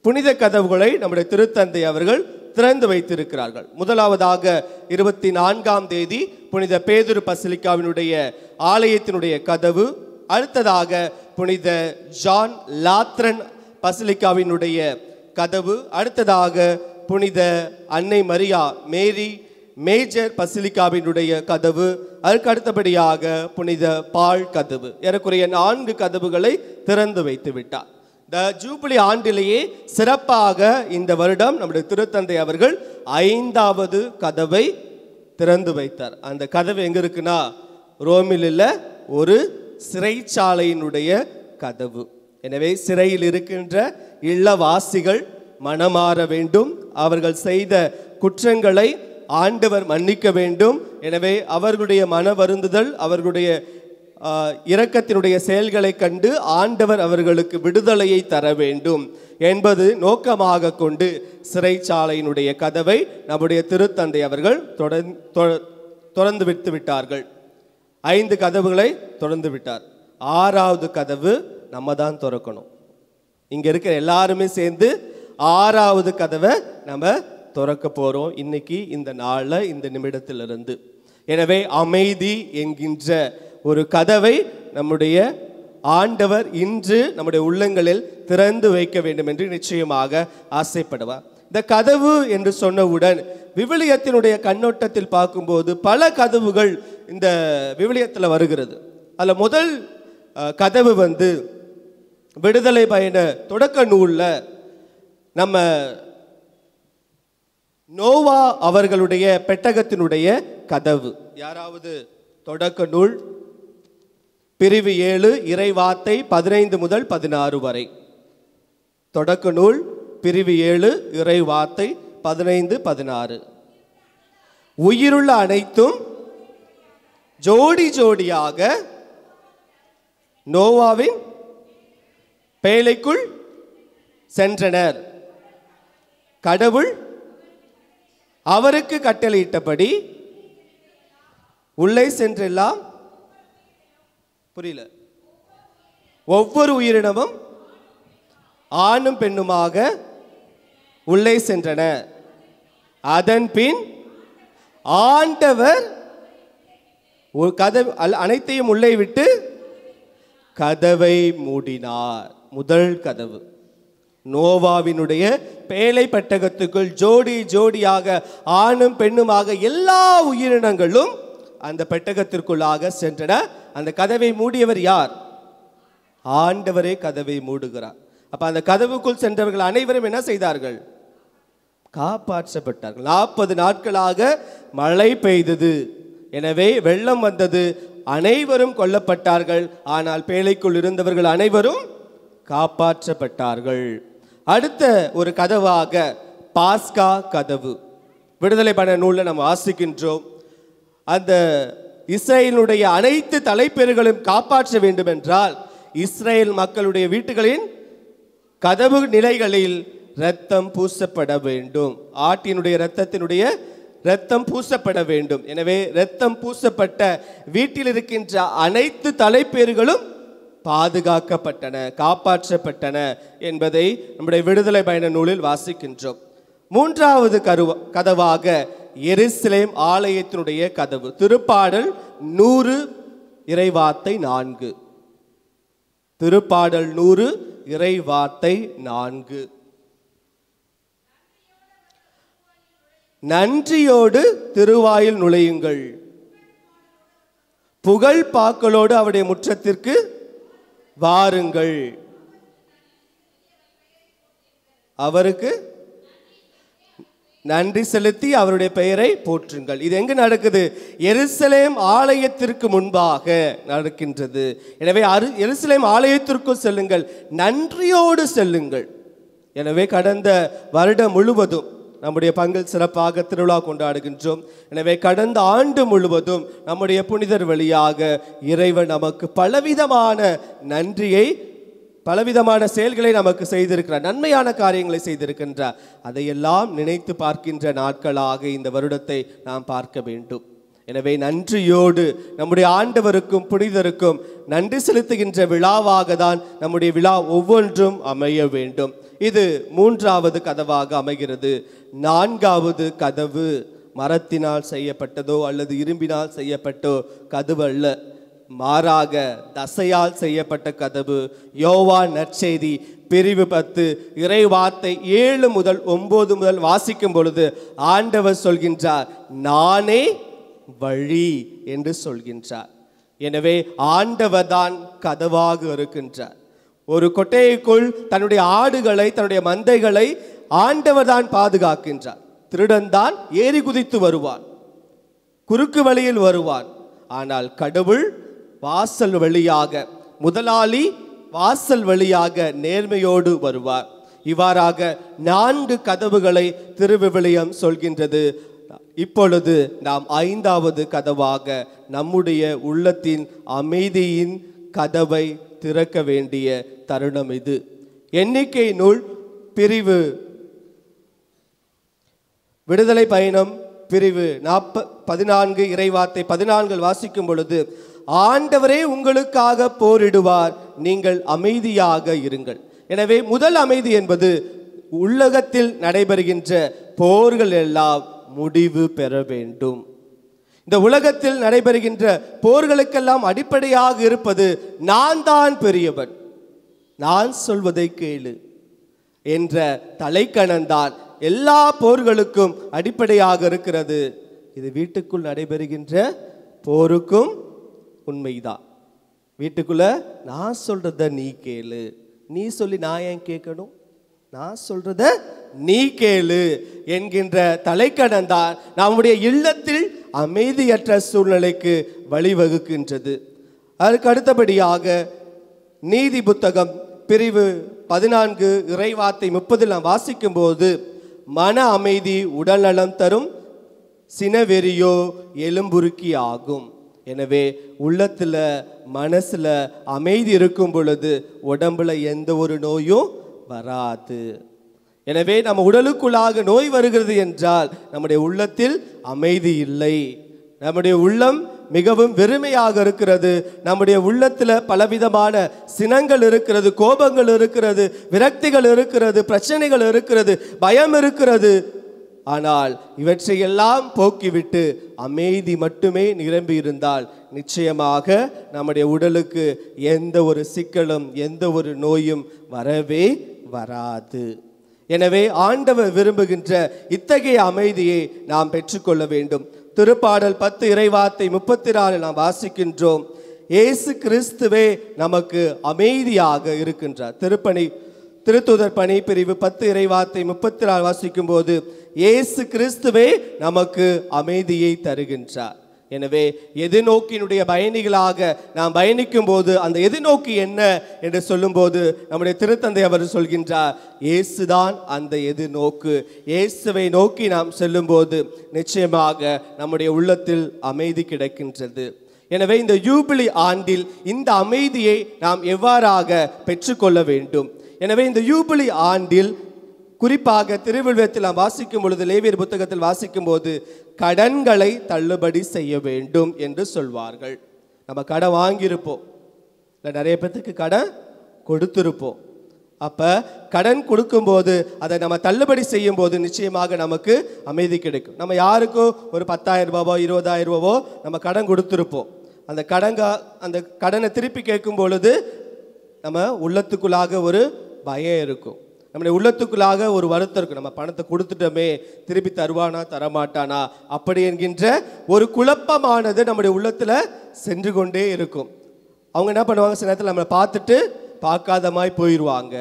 புனித கதவுகளை நம்முடைய திருத்தந்தை அவர்கள் திறந்து வைத்திருக்கிறார்கள். முதலாவதாக 24ஆம் தேதி புனித பேதுரு பசிலிக்காவினுடைய ஆலயத்தினுடைய கதவு. அடுத்ததாக புனித ஜான் லாத்ரன் பசிலிக்காவினுடைய கதவு. அடுத்ததாக புனித அன்னை மரியா மேரி மேஜர் பசிலிக்காவினுடைய கதவு. அதற்கு அடுத்தபடியாக புனித பால் கதவு. ஏறக்குறைய 4 கதவுகளை திறந்து வைத்து விட்டார். இந்த ஜூபிலி ஆண்டிலேயே சிறப்பாக இந்த வருடம் நம்முடைய திருத்தந்தை அவர்கள் 5வது கதவை திறந்து வைத்தார். அந்த கதவு எங்க இருக்குன்னா, ரோமில் உள்ள ஒரு சிறைச்சாலையினுடைய கதவு. எனவே சிறையில் இருக்கின்ற இல்லவாசிகள் மனமாற வேண்டும், அவர்கள் செய்த குற்றங்களை ஆண்டவர் மன்னிக்க வேண்டும். எனவே அவர்களுடைய மன வருந்துதல், அவர்களுடைய இரக்கத்தினுடைய செயல்களை கண்டு ஆண்டவர் அவர்களுக்கு விடுதலையை தர வேண்டும் என்பது நோக்கமாக கொண்டு சிறைச்சாலையினுடைய கதவை நம்முடைய திருத்தந்தை அவர்கள் தொடர்ந்து விட்டு விட்டார்கள். 5 கதவுகளை தொடர்ந்து விட்டார். 6வது கதவு நம்ம தான் திறக்கணும். இங்க இருக்கிற எல்லாருமே சேர்ந்து 6வது கதவை நம்ம திறக்க போறோம் இன்னைக்கு, இந்த நாள்ல, இந்த நிமிடத்திலிருந்து. எனவே அமைதி என்கின்ற ஒரு கதவை நம்முடைய ஆண்டவர் இன்று நம்முடைய உள்ளங்களில் திறந்து வைக்க வேண்டும் என்று நிச்சயமாக ஆசைப்படுவார். இந்த கதவு என்று சொன்னவுடன் விவிலியத்தினுடைய கண்ணோட்டத்தில் பார்க்கும்போது பல கதவுகள் இந்த விவிலியத்தில் வருகிறது. அதில் முதல் கதவு விடுதலை பயண தொடக்க நூலில் நம்ம நோவா அவர்களுடைய பெட்டகத்தினுடைய கதவு. யாராவது தொடக்க நூல் பிரிவு 7 இறைவார்த்தை 15 முதல் 16 வரை. தொடக்க நூல் பிரிவு 7 இறைவார்த்தை 15, 16. உயிருள்ள அனைத்தும் ஜோடி ஜோடியாக நோவாவின் பேழைக்குள் சென்றனர். கடவுள் அவருக்கு கட்டளையிட்டபடி உள்ளே சென்றெல்லாம், புரியல, ஒவ்வொரு உயிரினமும் ஆணும் பெண்ணுமாக உள்ளே சென்றன. அதன் பின் ஆண்டவர் கதவு அனைத்தையும் உள்ளே விட்டு கதவை மூடினார். முதல் கதவு நோவாவினுடைய பேழை பெட்டகத்துக்குள் ஜோடி ஜோடியாக ஆணும் பெண்ணுமாக எல்லா உயிரினங்களும் அந்த பெட்டகத்திற்குள்ளாக சென்றன. அந்த கதவை மூடியவர் யார்? ஆண்டவரே கதவை மூடுகிறார். அப்ப அந்த கதவுக்குள் சென்றவர்கள் அனைவரும் என்ன செய்தார்கள்? காப்பாற்றப்பட்டார்கள். 40 நாட்களாக மழை பெய்தது, எனவே வெள்ளம் வந்தது, அனைவரும் கொல்லப்பட்டார்கள். ஆனால் பேழைக்குள் இருந்தவர்கள் அனைவரும் காப்பாற்றப்பட்டார்கள். அடுத்த ஒரு கதவாக பாஸ்கா கதவு. விடுதலை பண்ண நூலில் நம்ம வாசிக்கின்றோம், அந்த இஸ்ரேலுடைய அனைத்து தலைப்பேறுகளும் காப்பாற்ற வேண்டும் என்றால் இஸ்ரேல் மக்களுடைய வீட்டுகளின் கதவு நிலைகளில் இரத்தம் பூசப்பட வேண்டும். ஆட்டினுடைய இரத்தத்தினுடைய இரத்தம் பூசப்பட வேண்டும். எனவே இரத்தம் பூசப்பட்ட வீட்டில் இருக்கின்ற அனைத்து தலைப்பேறுகளும் பாதுகாக்கப்பட்டன, காப்பாற்றப்பட்டன என்பதை நம்முடைய விடுதலை பயண நூலில் வாசிக்கின்றோம். மூன்றாவது கதவாக எருசலேம் ஆலயத்தினுடைய கதவு. திருப்பாடல் 100 இறைவார்த்தை 4. திருப்பாடல் 100 இறைவார்த்தை 4. நன்றியோடு திருவாயில் நுழையுங்கள், புகழ் பாக்களோடு அவருடைய முற்றத்திற்கு வாருங்கள், அவருக்கு நன்றி செலுத்தி அவருடைய பெயரை போற்றுங்கள். இது எங்கு நடக்குது? எருசலேம் ஆலயத்திற்கு முன்பாக நடக்கின்றது. எனவே எருசலேம் ஆலயத்திற்குள் செல்லுங்கள், நன்றியோடு செல்லுங்கள். எனவே கடந்த வருடம் முழுவதும் நம்முடைய பங்கில் சிறப்பாக திருவிழா கொண்டாடுகின்றோம். எனவே கடந்த ஆண்டு முழுவதும் நம்முடைய புனிதர் வழியாக இறைவன் நமக்கு பலவிதமான நன்றியை, பலவிதமான செயல்களை நமக்கு செய்திருக்கிறார், நன்மையான காரியங்களை செய்திருக்கின்றார். அதையெல்லாம் நினைத்து பார்க்கின்ற நாட்களாக இந்த வருடத்தை நாம் பார்க்க வேண்டும். எனவே நன்றியோடு நம்முடைய ஆண்டவருக்கும் புனிதருக்கும் நன்றி செலுத்துகின்ற விழாவாக தான் நம்முடைய விழா ஒவ்வொன்றும் அமைய வேண்டும். இது மூன்றாவது கதவாக அமைகிறது. நான்காவது கதவு மரத்தினால் செய்யப்பட்டதோ அல்லது இரும்பினால் செய்யப்பட்டோ கதவு அல்ல, மாறாக தசையால் செய்யப்பட்ட கதவு. யோவான் நற்செய்தி பிரிவு 10 இறைவார்த்தை 7 முதல் 9 முதல் வாசிக்கும் பொழுது ஆண்டவர் சொல்கின்றார், நானே வழி என்று சொல்கின்றார். எனவே ஆண்டவர் தான் கதவாக இருக்கின்றார். ஒரு கொட்டைக்குள் தன்னுடைய ஆடுகளை, தன்னுடைய மந்தைகளை ஆண்டவர் தான் பாதுகாக்கின்றார். திருடன் தான் ஏறி குதித்து வருவான், குறுக்கு வழியில் வருவான். ஆனால் கடவுள் வாசல் வழியாக, முதலாளி வாசல் வழியாக நேர்மையோடு வருவார். இவ்வாறாக 4 கதவுகளை திருவிவிலியம் சொல்கின்றது. இப்பொழுது நாம் 5வது கதவாக நம்முடைய உள்ளத்தின் அமைதியின் கதவை திறக்க வேண்டிய தருணம் இது. எண்ணிக்கை நூல் பிரிவு விடுதலை பயணம் பிரிவு 14 இறைவார்த்தை 14 வாசிக்கும் பொழுது, ஆண்டவரே உங்களுக்காக போரிடுவார், நீங்கள் அமைதியாக இருங்கள். எனவே முதல் அமைதி என்பது உலகத்தில் நடைபெறுகின்ற போர்கள் எல்லாம் முடிவு பெற வேண்டும். இந்த உலகத்தில் நடைபெறுகின்ற போர்களுக்கெல்லாம் அடிப்படையாக இருப்பது நான் தான் பெரியவன், நான் சொல்வதை கேளு என்ற தலைக்கணம்தான் எல்லா போர்களுக்கும் அடிப்படையாக இருக்கிறது. இது வீட்டுக்குள் நடைபெறுகின்ற போருக்கும் உண்மைதான். வீட்டுக்குள்ள நான் சொல்றத நீ கேளு, நீ சொல்லி நான் ஏன் கேட்கணும், நான் சொல்றத நீ கேளு என்கின்ற தலைக்கணம் தான் நம்முடைய இல்லத்தில் அமைதியற்ற சூழ்நிலைக்கு வழிவகுக்கின்றது. அதற்கு அடுத்தபடியாக நீதி புத்தகம் பிரிவு 14 இறைவார்த்தை 30 நாம் வாசிக்கும் போது, மன அமைதி உடல்நலம் தரும், சினவெறியோ எலும்புருக்கி ஆகும். எனவே உள்ளத்துல மனசுல அமைதி இருக்கும் பொழுது உடம்புல எந்த ஒரு நோயும் வராது. எனவே நம்ம உடலுக்குள்ளாக நோய் வருகிறது என்றால் நம்முடைய உள்ளத்தில் அமைதி இல்லை, நம்முடைய உள்ளம் மிகவும் வெறுமையாக இருக்கிறது, நம்முடைய உள்ளத்தில் பலவிதமான சினங்கள் இருக்கிறது, கோபங்கள் இருக்கிறது, விரக்திகள் இருக்கிறது, பிரச்சனைகள் இருக்கிறது, பயம் இருக்கிறது. ஆனால் இவற்றையெல்லாம் போக்கிவிட்டு அமைதி மட்டுமே நிரம்பி இருந்தால் நிச்சயமாக நம்முடைய உடலுக்கு எந்த ஒரு சிக்கலும் எந்த ஒரு நோயும் வரவே வராது. எனவே ஆண்டவர் விரும்புகின்ற இத்தகைய அமைதியை நாம் பெற்றுக்கொள்ள வேண்டும். திருப்பாடல் 10 இறைவார்த்தை 34 நாம் வாசிக்கின்றோம், இயேசு கிறிஸ்துவே நமக்கு அமைதியாக இருக்கின்றார். திருத்தூதர் பணி பிரிவு 10 இறைவார்த்தை 34 வாசிக்கும் போது இயேசு கிறிஸ்துவே நமக்கு அமைதியை தருகின்றார். எனவே எதிர்நோக்கினுடைய பயணிகளாக நாம் பயணிக்கும் போது அந்த எதிர்நோக்கி என்ன என்று சொல்லும்போது நம்முடைய திருத்தந்தை அவர் சொல்கின்றார், இயேசுதான் அந்த எதிர்நோக்கு. இயேசுவை நோக்கி நாம் செல்லும்போது நிச்சயமாக நம்முடைய உள்ளத்தில் அமைதி கிடைக்கின்றது. எனவே இந்த யூபிலி ஆண்டில் இந்த அமைதியை நாம் எவ்வாறாக பெற்றுக்கொள்ள வேண்டும்? எனவே இந்த யூபிலி ஆண்டில் குறிப்பாக திருவிழத்தில் நாம் வாசிக்கும் பொழுது, லேவியர் புத்தகத்தில் வாசிக்கும் போது கடன்களை தள்ளுபடி செய்ய வேண்டும் என்று சொல்வார்கள். நம்ம கடன் வாங்கியிருப்போம், இல்லை நிறைய பேத்துக்கு கடன் கொடுத்திருப்போம். அப்போ கடன் கொடுக்கும்போது அதை நம்ம தள்ளுபடி செய்யும் போது நிச்சயமாக நமக்கு அமைதி கிடைக்கும். நம்ம யாருக்கும் ஒரு 10,000 ரூபாவோ 20,000 ரூபாவோ நம்ம கடன் கொடுத்துருப்போம். அந்த கடனை திருப்பி கேட்கும் பொழுது நம்ம உள்ளத்துக்குள்ளாக ஒரு பயம் இருக்கும், நம்முடைய உள்ளத்துக்குள்ளாக ஒரு வருத்தம் இருக்கும். நம்ம பணத்தை கொடுத்துட்டோமே, திருப்பி தருவானா தரமாட்டானா அப்படி என்கின்ற ஒரு குழப்பமானது நம்முடைய உள்ளத்தில் சென்று கொண்டே இருக்கும். அவங்க என்ன பண்ணுவாங்க, சில நேரத்தில் நம்மளை பார்த்துட்டு பார்க்காதமாய் போயிடுவாங்க.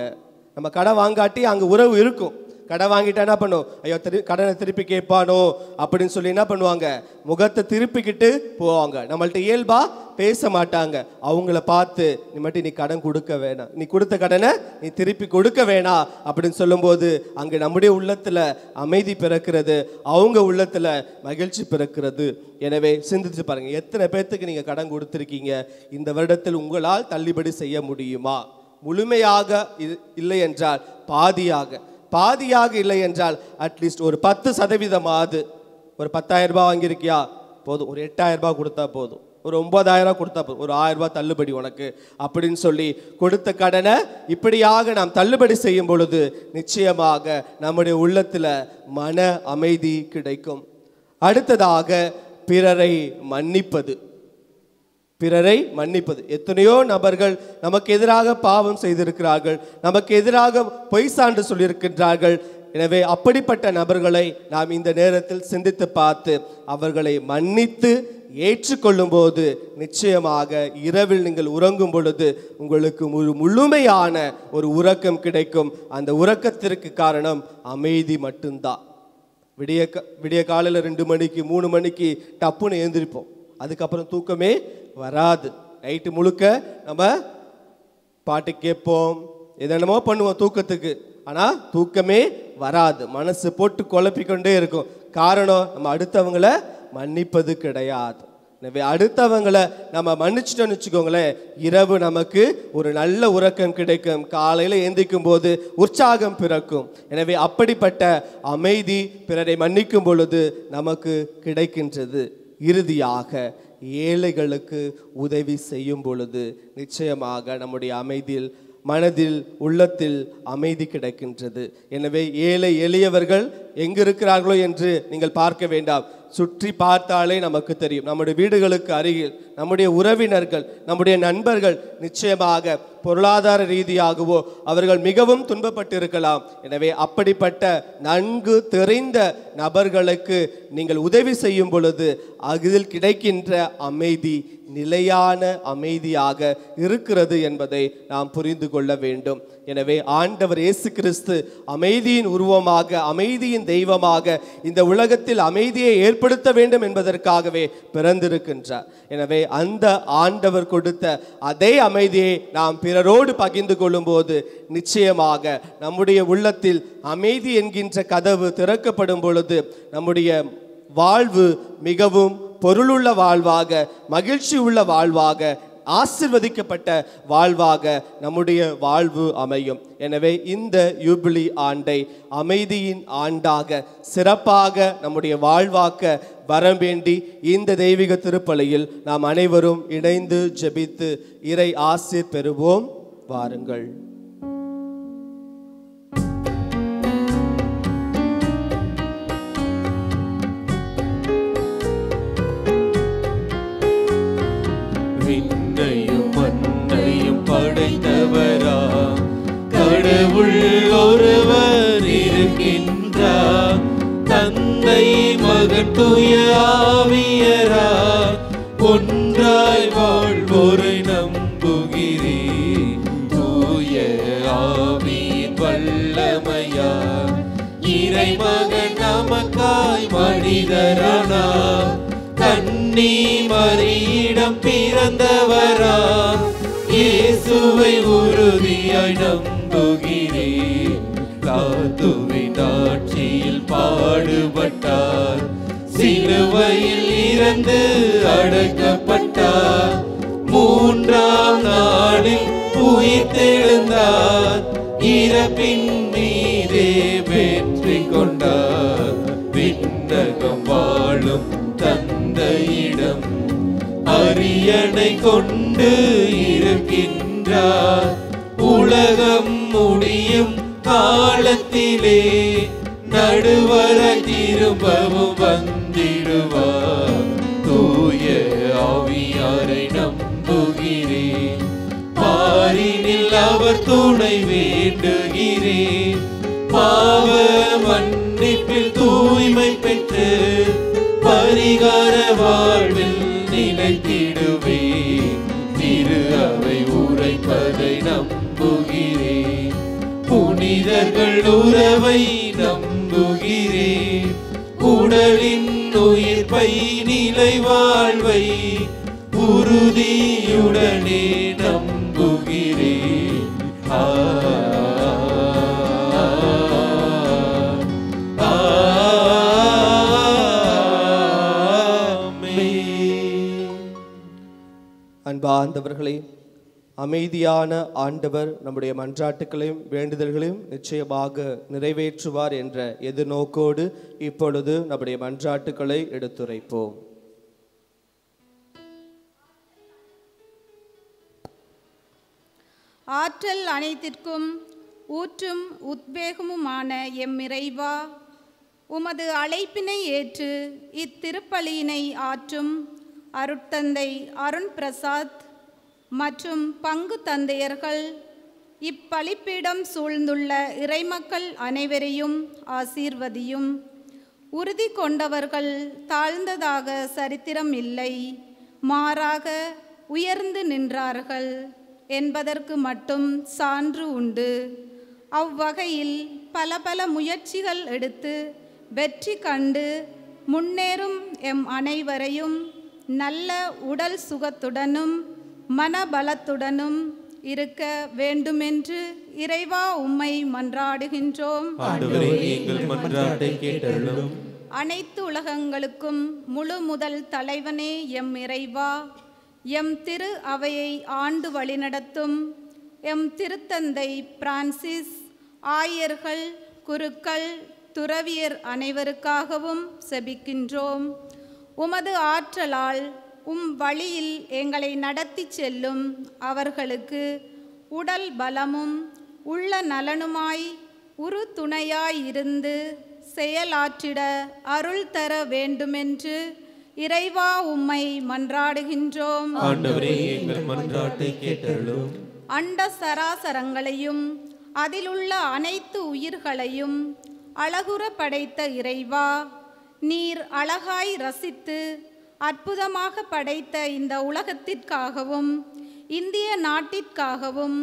நம்ம கடன் வாங்காட்டி அங்கே உறவு இருக்கும். கடன் வாங்கிட்டா என்ன பண்ணும், ஐயோ கடனை திருப்பி கேட்பானோ அப்படின்னு சொல்லி என்ன பண்ணுவாங்க, முகத்தை திருப்பிக்கிட்டு போவாங்க. நம்மள்ட்ட இயல்பா பேச மாட்டாங்க. அவங்கள பார்த்து நீ மட்டும் நீ கடன் கொடுக்க வேணாம், நீ கொடுத்த கடனை நீ திருப்பி கொடுக்க வேணாம் அப்படின்னு சொல்லும்போது அங்கே நம்முடைய உள்ளத்தில் அமைதி பிறக்கிறது, அவங்க உள்ளத்தில் மகிழ்ச்சி பிறக்கிறது. எனவே சிந்திச்சு பாருங்க, எத்தனை பேர்த்துக்கு நீங்கள் கடன் கொடுத்துருக்கீங்க? இந்த வருடத்தில் உங்களால் தள்ளுபடி செய்ய முடியுமா? முழுமையாக இல்லை என்றால் பாதியாக இல்லை என்றால் அட்லீஸ்ட் ஒரு 10% ஒரு 10,000 ரூபாய் வாங்கியிருக்கியா போதும், ஒரு 8,000 ரூபாய் கொடுத்தா போதும், ஒரு 9,000 கொடுத்தா போதும், ஒரு 1,000 ரூபாய் தள்ளுபடி உனக்கு அப்படின்னு சொல்லி கொடுத்த கடனை இப்படியாக நாம் தள்ளுபடி செய்யும் பொழுது நிச்சயமாக நம்முடைய உள்ளத்தில் மன அமைதி கிடைக்கும். அடுத்ததாக பிறரை மன்னிப்பது. எத்தனையோ நபர்கள் நமக்கு எதிராக பாவம் செய்திருக்கிறார்கள், நமக்கு எதிராக பொய் சான்று சொல்லியிருக்கின்றார்கள். எனவே அப்படிப்பட்ட நபர்களை நாம் இந்த நேரத்தில் சிந்தித்து பார்த்து அவர்களை மன்னித்து ஏற்றுக்கொள்ளும் போது நிச்சயமாக இரவில் நீங்கள் உறங்கும் பொழுது உங்களுக்கு முழுமையான ஒரு உறக்கம் கிடைக்கும். அந்த உறக்கத்திற்கு காரணம் அமைதி மட்டும்தான். விடிய காலையில் 2 மணிக்கு 3 மணிக்கு டப்புன்னு எழுந்திருப்போம், அதுக்கப்புறம் தூக்கமே வராது. நைட்டு முழுக்க நம்ம பாட்டு கேட்போம், எதனமோ பண்ணுவோம் தூக்கத்துக்கு, ஆனால் தூக்கமே வராது. மனசு போட்டு குழப்பிக்கொண்டே இருக்கும். காரணம், நம்ம அடுத்தவங்களை மன்னிப்பது கிடையாது. எனவே அடுத்தவங்களை நம்ம மன்னிச்சிட்டோன்னு வச்சுக்கோங்களேன், இரவு நமக்கு ஒரு நல்ல உறக்கம் கிடைக்கும், காலையில் எந்திக்கும் போது உற்சாகம் பிறக்கும். எனவே அப்படிப்பட்ட அமைதி பிறரை மன்னிக்கும் பொழுது நமக்கு கிடைக்கின்றது. இறுதியாக ஏழைகளுக்கு உதவி செய்யும் பொழுது நிச்சயமாக நம்முடைய அமைதியில், மனதில், உள்ளத்தில் அமைதி கிடைக்கின்றது. எனவே ஏழை எளியவர்கள் எங்கு இருக்கிறார்களோ என்று நீங்கள் பார்க்க வேண்டாம். சுற்றி பார்த்தாலே நமக்கு தெரியும். நம்முடைய வீடுகளுக்கு அருகில் நம்முடைய உறவினர்கள், நம்முடைய நண்பர்கள் நிச்சயமாக பொருளாதார ரீதியாகவோ அவர்கள் மிகவும் துன்பப்பட்டிருக்கலாம். எனவே அப்படிப்பட்ட நன்கு தெரிந்த நபர்களுக்கு நீங்கள் உதவி செய்யும் பொழுது அதில் கிடைக்கின்ற அமைதி நிலையான அமைதியாக இருக்கிறது என்பதை நாம் புரிந்து கொள்ள வேண்டும். எனவே ஆண்டவர் இயேசு கிறிஸ்து அமைதியின் உருவமாக, அமைதியின் தெய்வமாக இந்த உலகத்தில் அமைதியை ஏற்படுத்த வேண்டும் என்பதற்காகவே பிறந்திருக்கின்றார். எனவே அந்த ஆண்டவர் கொடுத்த அதே அமைதியை நாம் பிறரோடு பகிர்ந்து கொள்ளும் போது நிச்சயமாக நம்முடைய உள்ளத்தில் அமைதி என்கின்ற கதவு திறக்கப்படும் பொழுது நம்முடைய வாழ்வு மிகவும் பொருளுள்ள வாழ்வாக, மகிழ்ச்சி உள்ள வாழ்வாக, ஆசிர்வதிக்கப்பட்ட வாழ்வாக நம்முடைய வாழ்வு அமையும். எனவே இந்த யூபிலி ஆண்டை அமைதியின் ஆண்டாக சிறப்பாக நம்முடைய வாழ்வாக்க வரம் வேண்டி இந்த தெய்வீக திருப்பலியில் நாம் அனைவரும் இணைந்து ஜெபித்து இறை ஆசீர் பெறுவோம். வாருங்கள். விண்ணையும் மண்ணையும் படைத்தவரா கடவுள் ஒருவர் இருக்கின்றார். தந்தை மகன் தூய ஆவியரா ஒன்றாய் வாழ்வோரை நம்புகிறேன். தூய ஆவியின் இறைமகன் நமக்காய் மனிதரானார். கன்னி மரியிடம் பிறந்தவராம் இயேசுவை உறுதியாய் நம்புகிறேன். பிலாத்துவின் ஆட்சியில் பாடுபட்டார், சிலுவையில் இறந்து அடக்கப்பட்டார், மூன்றாம் நாளில் உயிர்த்தெழுந்தார், இறப்பின் மீதே வெற்றி கொண்டார். விண்ணகம் வாழும் தந்தையிடம் அரியணை கொண்டு இருக்கின்றார். உலகம் முடியும் காலத்திலே நடுவர திரும்பவும் வந்திடுவார். தூய ஆவியாரை நம்புகிறேன், பாரினில் அவர் துணை வேண்டுகிறேன். பாவ மன்னிப்பில் தூய்மை பெற்று பரிகார வாழ்வில் நிலைத்திடுவேன். திரு அவை உரைப்பதை நம்புகிறேன், புனிதர்கள் உறவை நம்புகிறேன். உடலின் உயிர்ப்பை நிலை வாழ்வை உறுதியுடனே நம்புகிறேன். அன்பார்ந்தவர்களே, அமைதியான ஆண்டவர் நம்முடைய மன்றாட்டுக்களையும் வேண்டுதல்களையும் நிச்சயமாக நிறைவேற்றுவார் என்ற எதிர்நோக்கோடு இப்பொழுது நம்முடைய மன்றாட்டுக்களை எடுத்துரைப்போம். ஆற்றல் அனைத்திற்கும் ஊற்றும் உத்வேகமுமான எம் இறைவா, உமது அழைப்பினை ஏற்று இத்திருப்பலியினை ஆற்றும் அருட்தந்தை அருண் பிரசாத் மற்றும் பங்கு தந்தையர்கள், இப்பலிப்பீடம் சூழ்ந்துள்ள இறைமக்கள் அனைவரையும் ஆசீர்வதியும். உறுதி கொண்டவர்கள் தாழ்ந்ததாக சரித்திரம் இல்லை, மாறாக உயர்ந்து நின்றார்கள் என்பதற்கு மட்டும் சான்று உண்டு. அவ்வகையில் பல பல முயற்சிகள் எடுத்து வெற்றி கண்டு முன்னேறும் எம் அனைவரையும் நல்ல உடல் சுகத்துடனும் மனபலத்துடனும் இருக்க வேண்டுமென்று இறைவா உம்மை மன்றாடுகின்றோம். அனைத்து உலகங்களுக்கும் முழு முதல் தலைவனே எம் இறைவா, எம் திரு அவையை ஆண்டு வழிநடத்தும் எம் திருத்தந்தை பிரான்சிஸ், ஆயர்கள், குருக்கள், துறவியர் அனைவருக்காகவும் செபிக்கின்றோம். உமது ஆற்றலால் வழியில் எங்களை நடத்தி செல்லும் அவர்களுக்கு உடல் பலமும் உள்ள நலனுமாய் உரு துணையாயிருந்து செயலாற்றிட அருள் தர வேண்டுமென்று இறைவா உம்மை மன்றாடுகின்றோம். அண்ட சராசரங்களையும் அதிலுள்ள அனைத்து உயிர்களையும் அழகுற படைத்த இறைவா, நீர் அழகாய் ரசித்து அற்புதமாக படைத்த இந்த உலகத்திற்காகவும் இந்திய நாட்டிற்காகவும்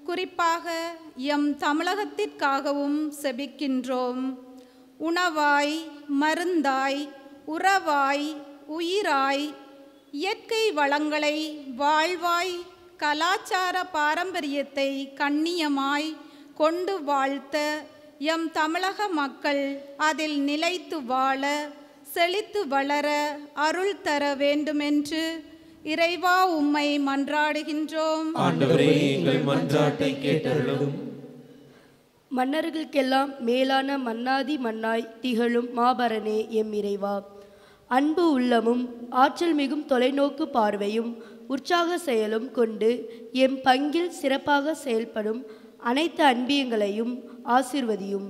குறிப்பாக எம் தமிழகத்திற்காகவும் செபிக்கின்றோம். உணவாய், மருந்தாய், உறவாய், உயிராய், இயற்கை வளங்களை வாழ்வாய், கலாச்சார பாரம்பரியத்தை கண்ணியமாய் கொண்டு வாழ்த்த எம் தமிழக மக்கள் அதில் நிலைத்து வாழ செழித்து வளர அருள் தர வேண்டுமென்று இறைவா உம்மை மன்றாடுகின்றோம். மன்னர்களுக்கெல்லாம் மேலான மன்னாதி மன்னாய் திகழும் மாபரனே எம் இறைவா, அன்பு உள்ளமும் ஆற்றல் மிகும் தொலைநோக்கு பார்வையும் உற்சாக செயலும் கொண்டு எம் பங்கில் சிறப்பாக செயல்படும் அனைத்து அன்பியங்களையும் ஆசீர்வதியும்.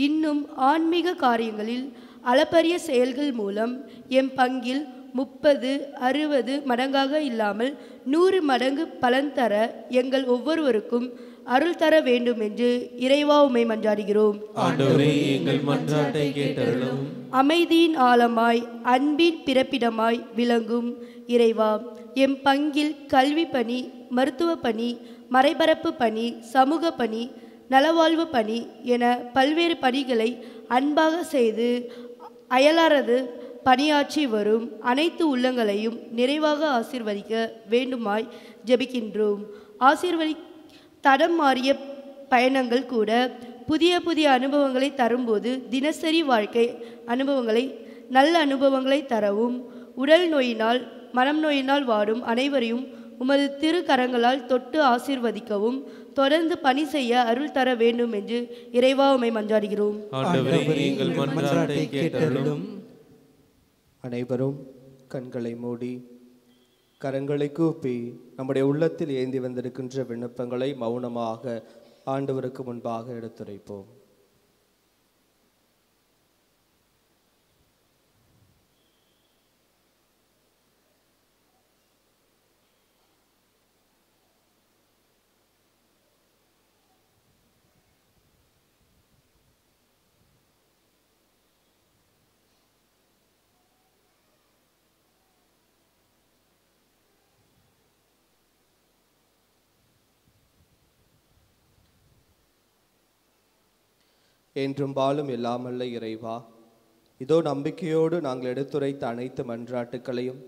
இன்னும் ஆன்மீக காரியங்களில் அளப்பரிய செயல்கள் மூலம் எம் பங்கில் 30, 60 மடங்காக இல்லாமல் 100 மடங்கு பலன் தர எங்கள் ஒவ்வொருவருக்கும் அருள் தர வேண்டும் என்று இறைவா உம்மை மன்றாடுகிறோம். அமைதியின் ஆழமாய் அன்பின் பிறப்பிடமாய் விளங்கும் இறைவா, எம் பங்கில் கல்வி பணி, மருத்துவ பணி, மறைபரப்பு பணி, சமூக பணி, நலவாழ்வு பணி என பல்வேறு பணிகளை அன்பாக செய்து அயலாரது பணியாற்றி வரும் அனைத்து உள்ளங்களையும் நிறைவாக ஆசீர்வதிக்க வேண்டுமாய் ஜெபிக்கின்றோம். தடம் மாறிய பயணங்கள் கூட புதிய புதிய அனுபவங்களை தரும்போது தினசரி வாழ்க்கை அனுபவங்களை நல்ல அனுபவங்களை தரவும், உடல் நோயினால் மனம் நோயினால் வாடும் அனைவரையும் உமது திரு கரங்களால் தொட்டு ஆசீர்வதிக்கவும் தொடர்ந்து பணி செய்ய அருள் தர வேண்டும் என்று இறைவா உம்மை மன்றாடுகிறோம். அனைவரும் கண்களை மூடி கரங்களை கூப்பி நம்முடைய உள்ளத்தில் ஏந்தி வந்திருக்கின்ற விண்ணப்பங்களை மௌனமாக ஆண்டவருக்கு முன்பாக எடுத்துரைப்போம். என்றும் வாழும் எல்லாமல்ல இறைவா, இதோ நம்பிக்கையோடு நாங்கள் எடுத்துரைத்த அனைத்து மன்றாட்டுக்களையும்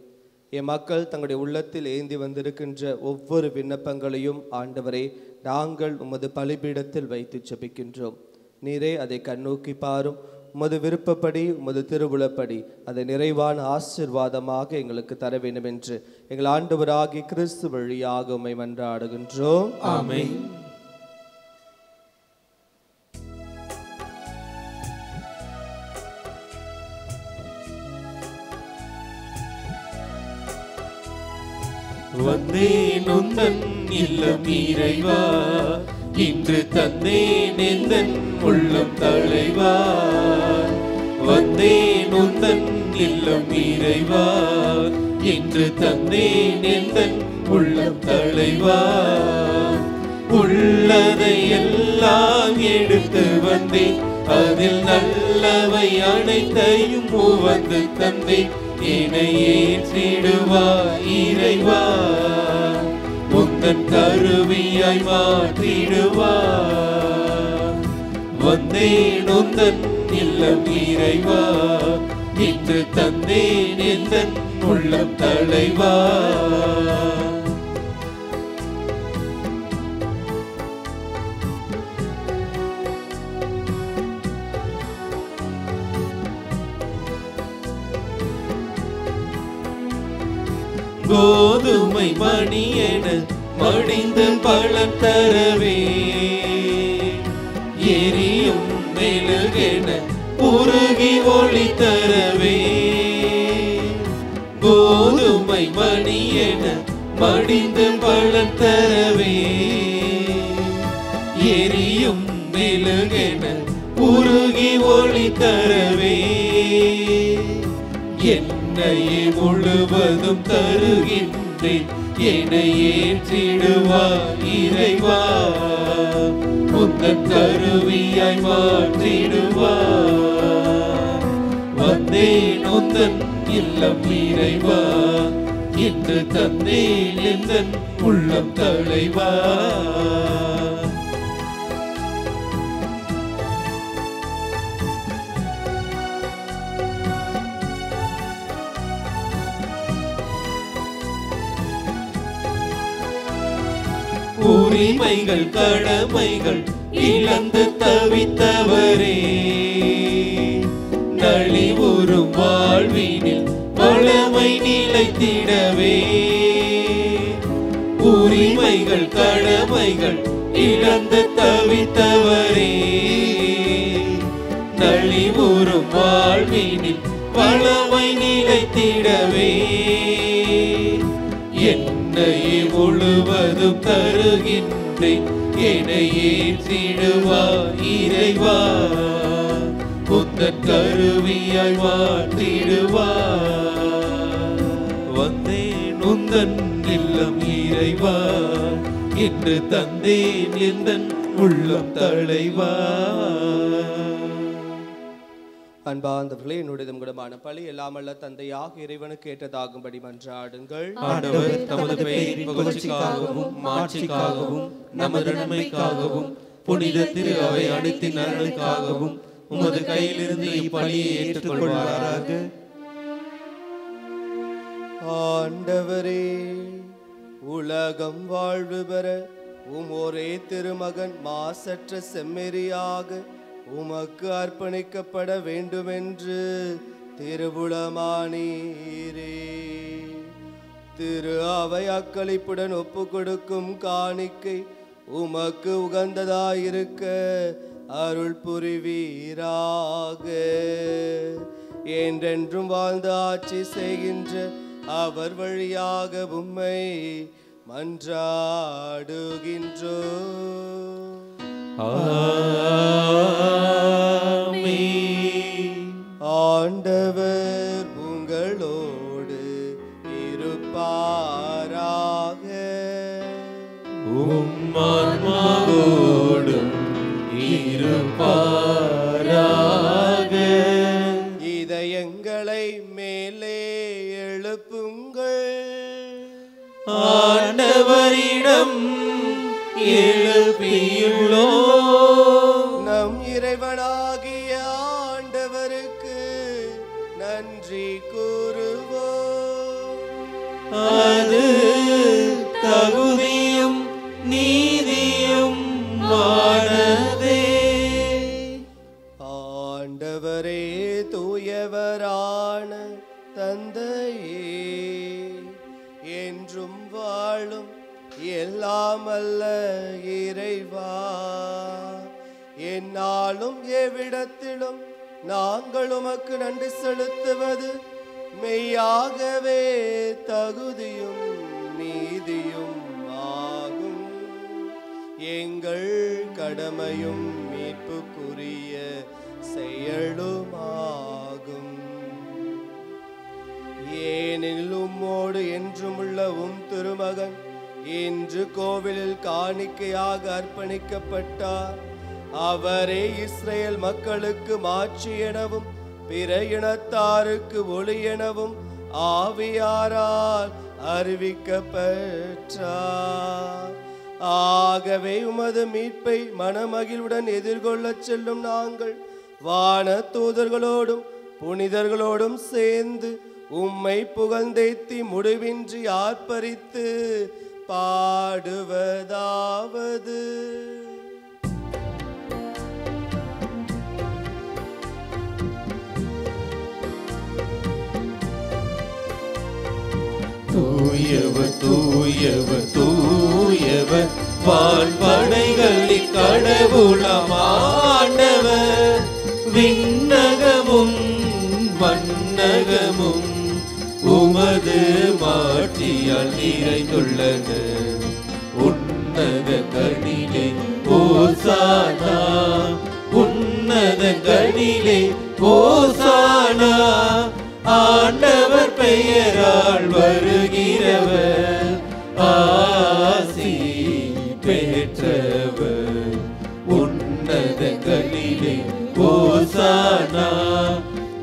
என் மக்கள் தங்களுடைய உள்ளத்தில் ஏந்தி வந்திருக்கின்ற ஒவ்வொரு விண்ணப்பங்களையும் ஆண்டவரே நாங்கள் உமது பலிபீடத்தில் வைத்து ஜெபிக்கின்றோம். நீரே அதை கண்ணோக்கி பாரும். உமது விருப்பப்படி உமது திருவுளப்படி அதை நிறைவான ஆசீர்வாதமாக எங்களுக்கு தர வேண்டும் என்று எங்கள் ஆண்டவராகிய கிறிஸ்து வழியாக உம்மை மன்றாடுகின்றோம். ஆமென். வந்தேன் உந்தன் இல்லம் இறைவா, இன்று தந்தேன் எந்தன் உள்ளம் தலைவா. வந்தேன் உந்தன் இல்லம் இறைவா, இன்று தந்தேன் எந்தன் உள்ளம் தலைவா. உள்ளதை எல்லாம் எடுத்து வந்தேன், அதில் நல்லவை அனைத்தையும் உவந்து தந்தேன். என்னை ஏற்றிடுவாய் இறைவா, உந்தன் கருவியாய் மாற்றிடுவாய். வந்தேன் உந்தன் இல்லம் இறைவா, இன்று தந்தேன் எந்தன் உள்ளம் தலைவா. கோதுமை மணியென மடிந்து பழம் தரவே, எரியும் மெழுகென உருகி ஒளி தரவே. கோதுமை மணியென மடிந்து பழம் தரவே, எரியும் மெழுகென உருகி ஒளி தரவே. என்னையே முழுவதும் தருகின்றேன், என்னை ஏற்றிடுவாய் இறைவா, உந்தன் கருவியாய் மாற்றிடுவாய். வந்தேன் உந்தன் இல்லம் இறைவா, இன்று தந்தேன் எந்தன் உள்ளம் தலைவா. உரிமைகள் கடமைகள் இழந்து தவித்தவரே, நலிவுறும் வாழ்வினில் வளமை நிலைத்திடவே. உரிமைகள் கடமைகள் இழந்து தவித்தவரே, நலிவுறும் வாழ்வினில் வளமை நிலைத்திடவே. என்னையே முழுவதும் தருகின்றேன், என்னை ஏற்றிடுவாய் இறைவா, உந்தன் கருவியாய் மாற்றிடுவாய். வந்தேன் உந்தன் இல்லம் இறைவா, இன்று தந்தேன் எந்தன் உள்ளம் தலைவா. அன்பார்ந்தவர்களே, என்னுடைய உங்களுமான பழி எல்லாமல்ல தந்தையாக இறைவனுக்கு ஏற்றதாகும்படி மன்றாடுங்கள். ஆண்டவர் தமது பெயரின் புகழ்ச்சிக்காகவும் மாட்சிக்காகவும் நமது நன்மைக்காகவும் புனித திரு அவை அனைத்தின் நலனுக்காகவும் உமது கையிலிருந்து இப்பலியை ஏற்றுக்கொள்வாராக. ஆண்டவரே, உலகம் வாழ்வு பெற ஒரே திருமகன் மாசற்ற செம்மறியாக உமக்கு அர்ப்பணிக்கப்பட வேண்டுமென்று திருவுளமானீரே. திரு அவை அக்களிப்புடன் ஒப்பு கொடுக்கும் காணிக்கை உமக்கு உகந்ததாயிருக்க அருள் புரிவீராக. என்றென்றும் வாழ்ந்து ஆட்சி செய்கின்ற அவர் வழியாக உம்மை மன்றாடுகின்றோ. ஆண்டவர் உங்களோடு இருப்பாராக. உம் ஆன்மாவோடும் இருப்பாராக. இதயங்களை மேலே எழுப்புங்கள். ஆண்டவரிடம் எழுப்பியுள்ளோம். நம் இறைவனாகிய ஆண்டவருக்கு நன்றி கூறுவோம். அது தகுதியும் நீதியும் ஆனதே. ஆண்டவரே, தூயவரான தந்தையே, என்றும் வாழும் எல்லாம் அல்ல இறைவா, என்னாலும் எவ்விடத்திலும் நாங்கள் உமக்கு நன்றி செலுத்துவது மெய்யாகவே தகுதியும் நீதியும் ஆகும். எங்கள் கடமையும் மீட்புக்குரிய செயலுமாகும். ஏனெனில் உம்மோடு என்றும் உள்ள திருமகன் இன்று கோவிலில் காணிக்கையாக அர்ப்பணிக்கப்பட்டார். அவரே இஸ்ரேல் மக்களுக்கு மாட்சி எனவும் பிற இனத்தாருக்கு ஒளி எனவும் ஆவியாரால் அறிவிக்கப்பட்டார். ஆகவே உமது மீட்பை மனமகிழ்வுடன் எதிர்கொள்ளச் செல்லும் நாங்கள் வான தூதர்களோடும் புனிதர்களோடும் சேர்ந்து உம்மை புகழ்ந்தேத்தி முடிவின்றி ஆர்ப்பரித்து பாடுவதாவது. தூயவர் தூயவர் தூயவர் வான்படைகளின் கடவுளமாண்டவர். விண்ணகமும் மண்ணகமும் உமது மாட்சியால் நிறைந்துள்ளன. உன்னதங்களிலே ஓசானா, உன்னதங்களிலே ஓசானா. ஆண்டவர் பெயரால் வருகிறவர் ஆசி பெற்றவர். உன்னதங்களிலே ஓசானா,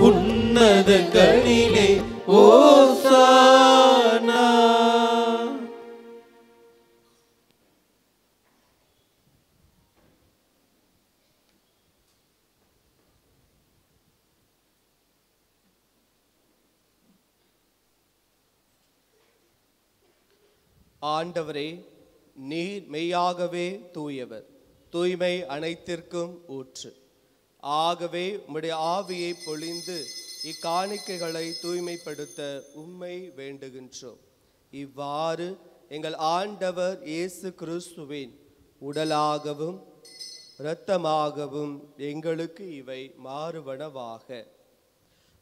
உன்னதங்களிலே ஓசானா. ஆண்டவரே, நீர் மெய்யாகவே தூயவர், தூய்மை அனைத்திற்கும் ஊற்று. ஆகவே உம்முடைய ஆவியை பொழிந்து இக்காணிக்கைகளை தூய்மைப்படுத்த உம்மை வேண்டுகின்றோம். இவ்வாறு எங்கள் ஆண்டவர் இயேசு கிறிஸ்துவின் உடலாகவும் இரத்தமாகவும் எங்களுக்கு இவை மாறுவனவாக.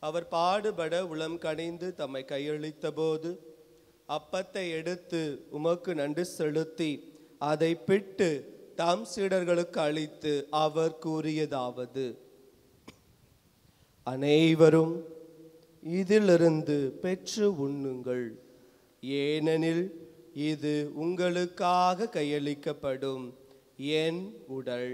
அவர் பாடுபட உளம் கனிந்து தம்மை கையளித்த போது அப்பத்தை எடுத்து உமக்கு நன்றி செலுத்தி அதை பிட்டு தம் சீடர்களுக்கு அளித்து அவர் கூறியதாவது: அனைவரும் இதிலிருந்து பெற்று உண்ணுங்கள், ஏனெனில் இது உங்களுக்காக கையளிக்கப்படும் என் உடல்.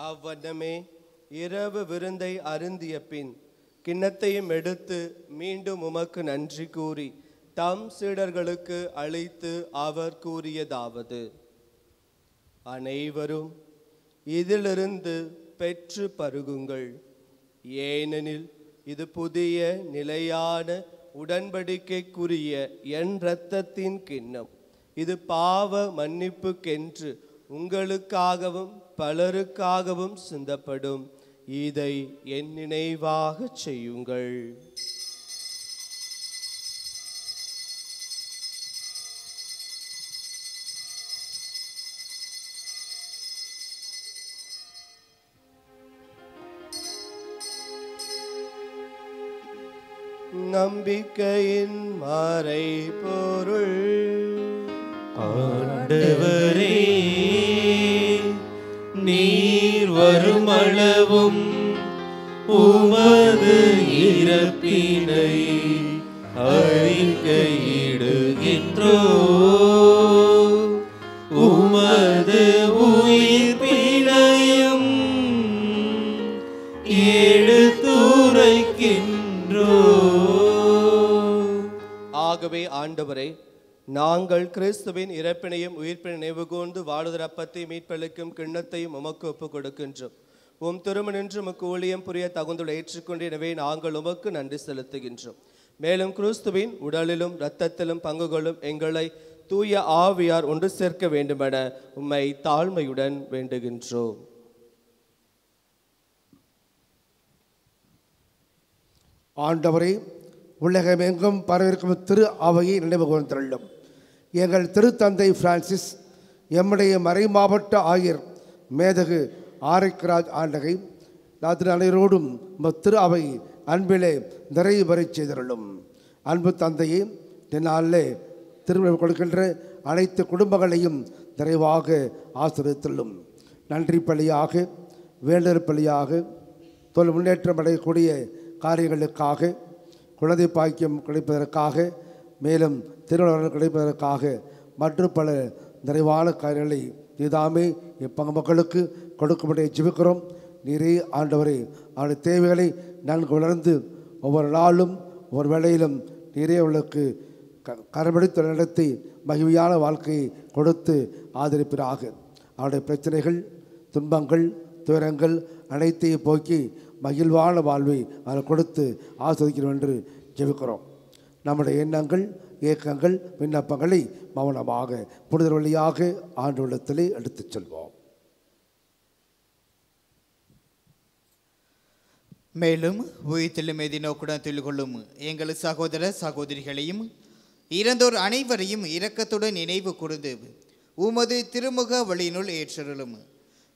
அவ்வண்ணமே இரவு விருந்தை அருந்திய பின் கிண்ணத்தையும் எடுத்து மீண்டும் உமக்கு நன்றி கூறி தம் சீடர்களுக்கு அளித்து அவர் கூறியதாவது: அனைவரும் இதிலிருந்து பெற்று பருகுங்கள், ஏனெனில் இது புதிய நிலையான உடன்படிக்கைக்குரிய என் இரத்தத்தின் கிண்ணம். இது பாவ மன்னிப்புக்கென்று உங்களுக்காகவும் பலருக்காகவும் சிந்தப்படும். இதை என் நினைவாக செய்யுங்கள். நம்பிக்கையின் மறைபொருள். ஆண்டவரே, நீர் வருமளவும் உமது இறப்பினை அறிக்கையிடுகின்றோ, உமது உயிர்ப்பினையும் எடுத்துரைக்கின்றோ. ஆகவே ஆண்டவரே, நாங்கள் கிறிஸ்துவின் இறப்பினையும் உயிர்ப்பினை நினைவு கூர்ந்து வாழுதல் அப்பத்தை மீட்பளிக்கும் கிண்ணத்தையும் உமக்கு ஒப்புக் கொடுக்கின்றோம். உம் திருமணின்று உமக்கு ஊழியம் புரிய தகுந்துள்ள ஏற்றுக்கொண்டு, எனவே நாங்கள் உமக்கு நன்றி செலுத்துகின்றோம். மேலும் கிறிஸ்துவின் உடலிலும் இரத்தத்திலும் பங்கு கொள்ளும் எங்களை தூய ஆவியார் ஒன்று சேர்க்க வேண்டுமென உம்மை தாழ்மையுடன் வேண்டுகின்றோம். ஆண்டவரே, உலகமெங்கும் பரவிருக்கும் திரு அவையை நினைவு கூர்ந்தருளும். எங்கள் திருத்தந்தை பிரான்சிஸ், எம்முடைய மறை மாவட்ட ஆயர் மேதகு ஆரைக்கராஜ் ஆண்டகை அனைவரோடும் திரு அவை அன்பிலே நிறைவரை செய்தருளும். அன்பு தந்தையே, நாளிலே திருமணம் கொடுக்கின்ற அனைத்து குடும்பங்களையும் நிறைவாக ஆசிரியத்துள்ளும். நன்றி பலியாக, வேண்டல் பலியாக, தொழில் முன்னேற்றம் அடையக்கூடிய காரியங்களுக்காக, குழந்தை பாக்கியம் கிடைப்பதற்காக, மேலும் திருமணம் கிடைப்பதற்காக மற்றும் பல நிறைவான காரியங்களை நீதாமே இப்பங்கு மக்களுக்கு கொடுக்கும்படியை ஜெபிக்கிறோம். நீரே ஆண்டவரே, அவருடைய தேவைகளை நன்கு உணர்ந்து ஒவ்வொரு நாளும் ஒவ்வொரு வேளையிலும் நீரே அவர்களுக்கு கரம்பிடித்து நடத்தி மகிழ்ச்சியான வாழ்க்கையை கொடுத்து ஆதரிப்பீராக. அவருடைய பிரச்சனைகள், துன்பங்கள், துயரங்கள் அனைத்தையும் போக்கி மகிழ்வான வாழ்வை அவர் கொடுத்து ஆஸ்வதிக்கிறோம் என்று ஜெபிக்கிறோம். நம்முடைய எண்ணங்கள், ஏக்கங்கள், விண்ணப்பங்களை மௌனமாக புனிதர் வழியாக ஆண்டவரிடத்திலே எடுத்துச் செல்வோம். மேலும் உயிர்த்தெழும் மீதி நோக்குடன் தொழில் கொள்ளும் எங்கள் சகோதர சகோதரிகளையும் இறந்தோர் அனைவரையும் இரக்கத்துடன் நினைவு கூர்ந்து உமது திருமுக வழியினுள் ஏற்றருளும்.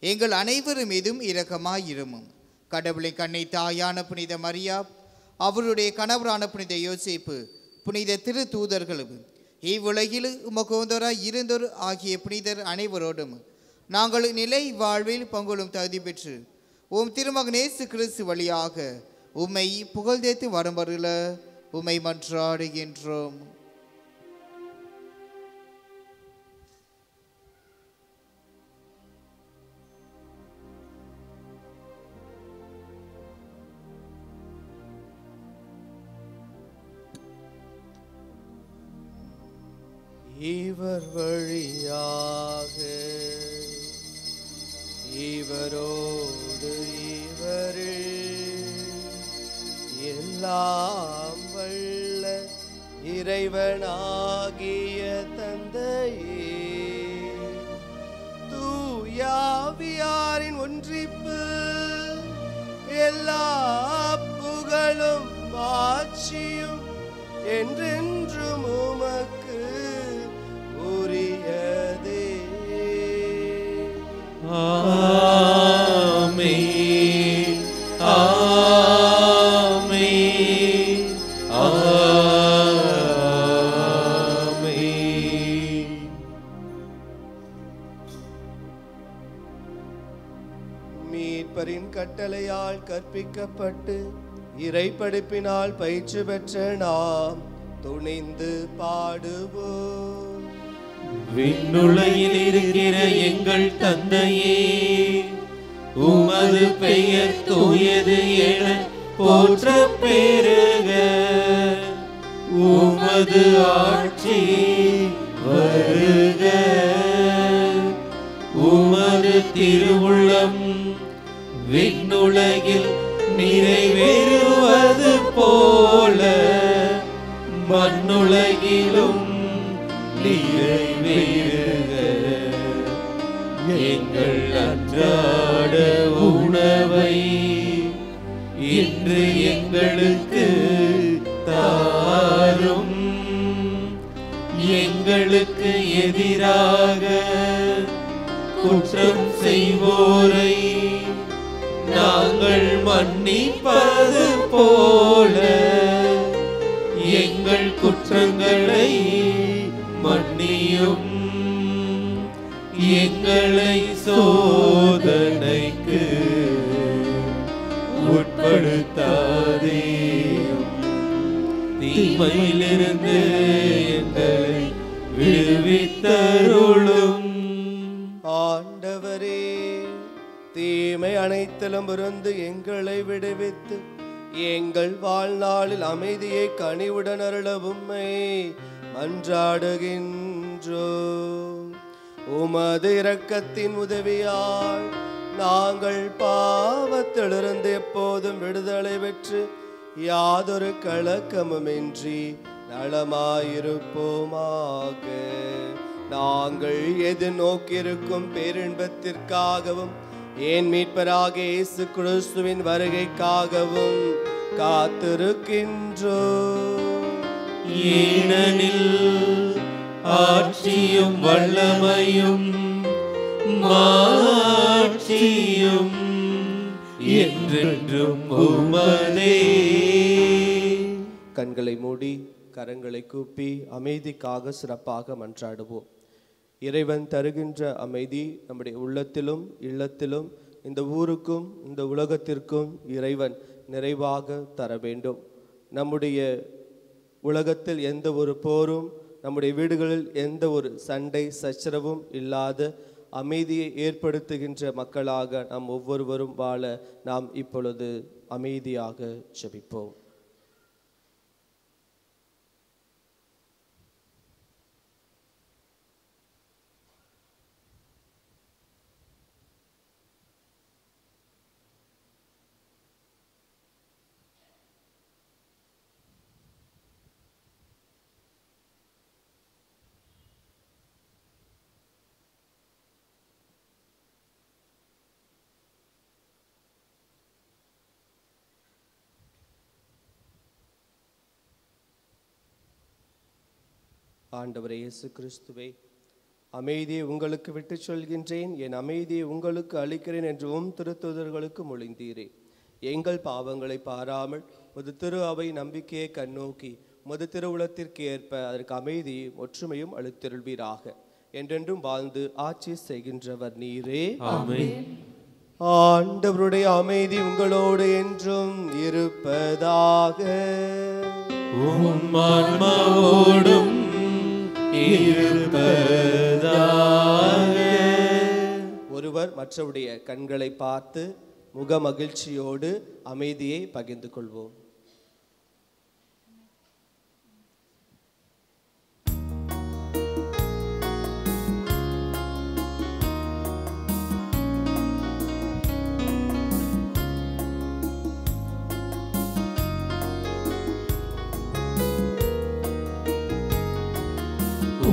எங்கள் அனைவர் மீதும் இரக்கமாயிரும். கடவுளின் கண்ணை தாயான புனித மரியா, அவருடைய கணவரான புனித யோசேப்பு, புனித திரு தூதர்களும் இவ்வுலகில் உமக்கோந்தராய் இருந்தோர் ஆகிய புனிதர் அனைவரோடும் நாங்கள் நிலை வாழ்வில் பங்கொள்ளும் தகுதி பெற்று உம் திருமகன் இயேசு கிறிஸ்து வழியாக உம்மை புகழ்ந்தேத்து வரம்பருள உம்மை மன்றாடுகின்றோம். இவர் வழியாக இவரோடு இவரில் எல்லாம் வல்ல இறைவனாகிய தந்தையே, தூயாவியாரின் ஒன்றிப்பு எல்லா புகழும் ஆட்சியும் என்றென்றும் உமக்கு உரியதே. ஆமென், ஆமென், ஆமென். மீட்பரின் கட்டளையால் கற்பிக்கப்பட்டு இறைப்படிப்பினால் பயிற்சி பெற்ற நாம் துணிந்து பாடுவோம். விண்ணுலகில் இருக்கிற எங்கள் தந்தையே, உமது பெயர் தூயது என போற்ற பெருக. உமது ஆட்சி வருக. உமது திருவுள்ளம் விண்ணுலகில் நிறைவேறுவது போல மண்ணுலகிலும் நிறைவேறுக. எங்கள் அன்றாட உணவை இன்று எங்களுக்கு தாரும். எங்களுக்கு எதிராக குற்றம் செய்வோரை நாங்கள் மன்னிப்பது போல எங்கள் குற்றங்களை மன்னியும். எங்களை சோதனைக்கு உட்படுத்தாதேயும். தீமையிலிருந்து எங்களை விடுவித்தருளும். ஆண்டவரே, தீமை அனைத்திலும் இருந்து எங்களை விடுவித்து எங்கள் வாழ்நாளில் அமைதியை கனிவுடன் அருள உம்மை மன்றாடுகின்றோம். உமது இரக்கத்தின் உதவியால் நாங்கள் பாவத்திலிருந்து எப்போதும் விடுதலை பெற்று யாதொரு கலக்கமுமின்றி நலமாயிருப்போமாக. நாங்கள் எதிர்நோக்கியிருக்கும் பேரின்பத்திற்காகவும் என் மீட்பராகிய இயேசு கிறிஸ்துவின் வருகைக்காகவும் காத்திருக்கின்றோம். ஏனெனில் ஆட்சியும் வல்லமையும் மாட்சியும் என்றென்றும் உமதே. கண்களை மூடி கரங்களை கூப்பி அமைதிக்காக சிறப்பாக மன்றாடுவோம். இறைவன் தருகின்ற அமைதி நம்முடைய உள்ளத்திலும் இல்லத்திலும் இந்த ஊருக்கும் இந்த உலகத்திற்கும் இறைவன் நிறைவாக தர வேண்டும். நம்முடைய உலகத்தில் எந்த ஒரு போரும், நம்முடைய வீடுகளில் எந்த ஒரு சண்டை சச்சரவும் இல்லாத அமைதியை ஏற்படுத்துகின்ற மக்களாக நாம் ஒவ்வொருவரும் வாழ நாம் இப்பொழுது அமைதியாக ஜெபிப்போம். ஆண்டவரே இயேசு கிறிஸ்துவே, அமைதியை உங்களுக்கு விட்டு சொல்கின்றேன், என் அமைதியை உங்களுக்கு அளிக்கிறேன் என்று திருத்தூதர்களுக்கு மொழிந்தீரே. எங்கள் பாவங்களை பாராமல் முது திரு அவை நம்பிக்கையை கண்ணோக்கி முது திருவுளத்திற்கு ஏற்ப அதற்கு அமைதியும் ஒற்றுமையும் அளித்திருள்வீராக. என்றென்றும் வாழ்ந்து ஆட்சி செய்கின்றவர் நீரே. ஆமென். ஆண்டவருடைய அமைதி உங்களோடு என்றும் இருப்பதாக. உம் ஆன்மாவோடும் ஒருவர் மற்றவருடைய கண்களை பார்த்து முக மகிழ்ச்சியோடு அமைதியை பகிர்ந்து கொள்வோம்.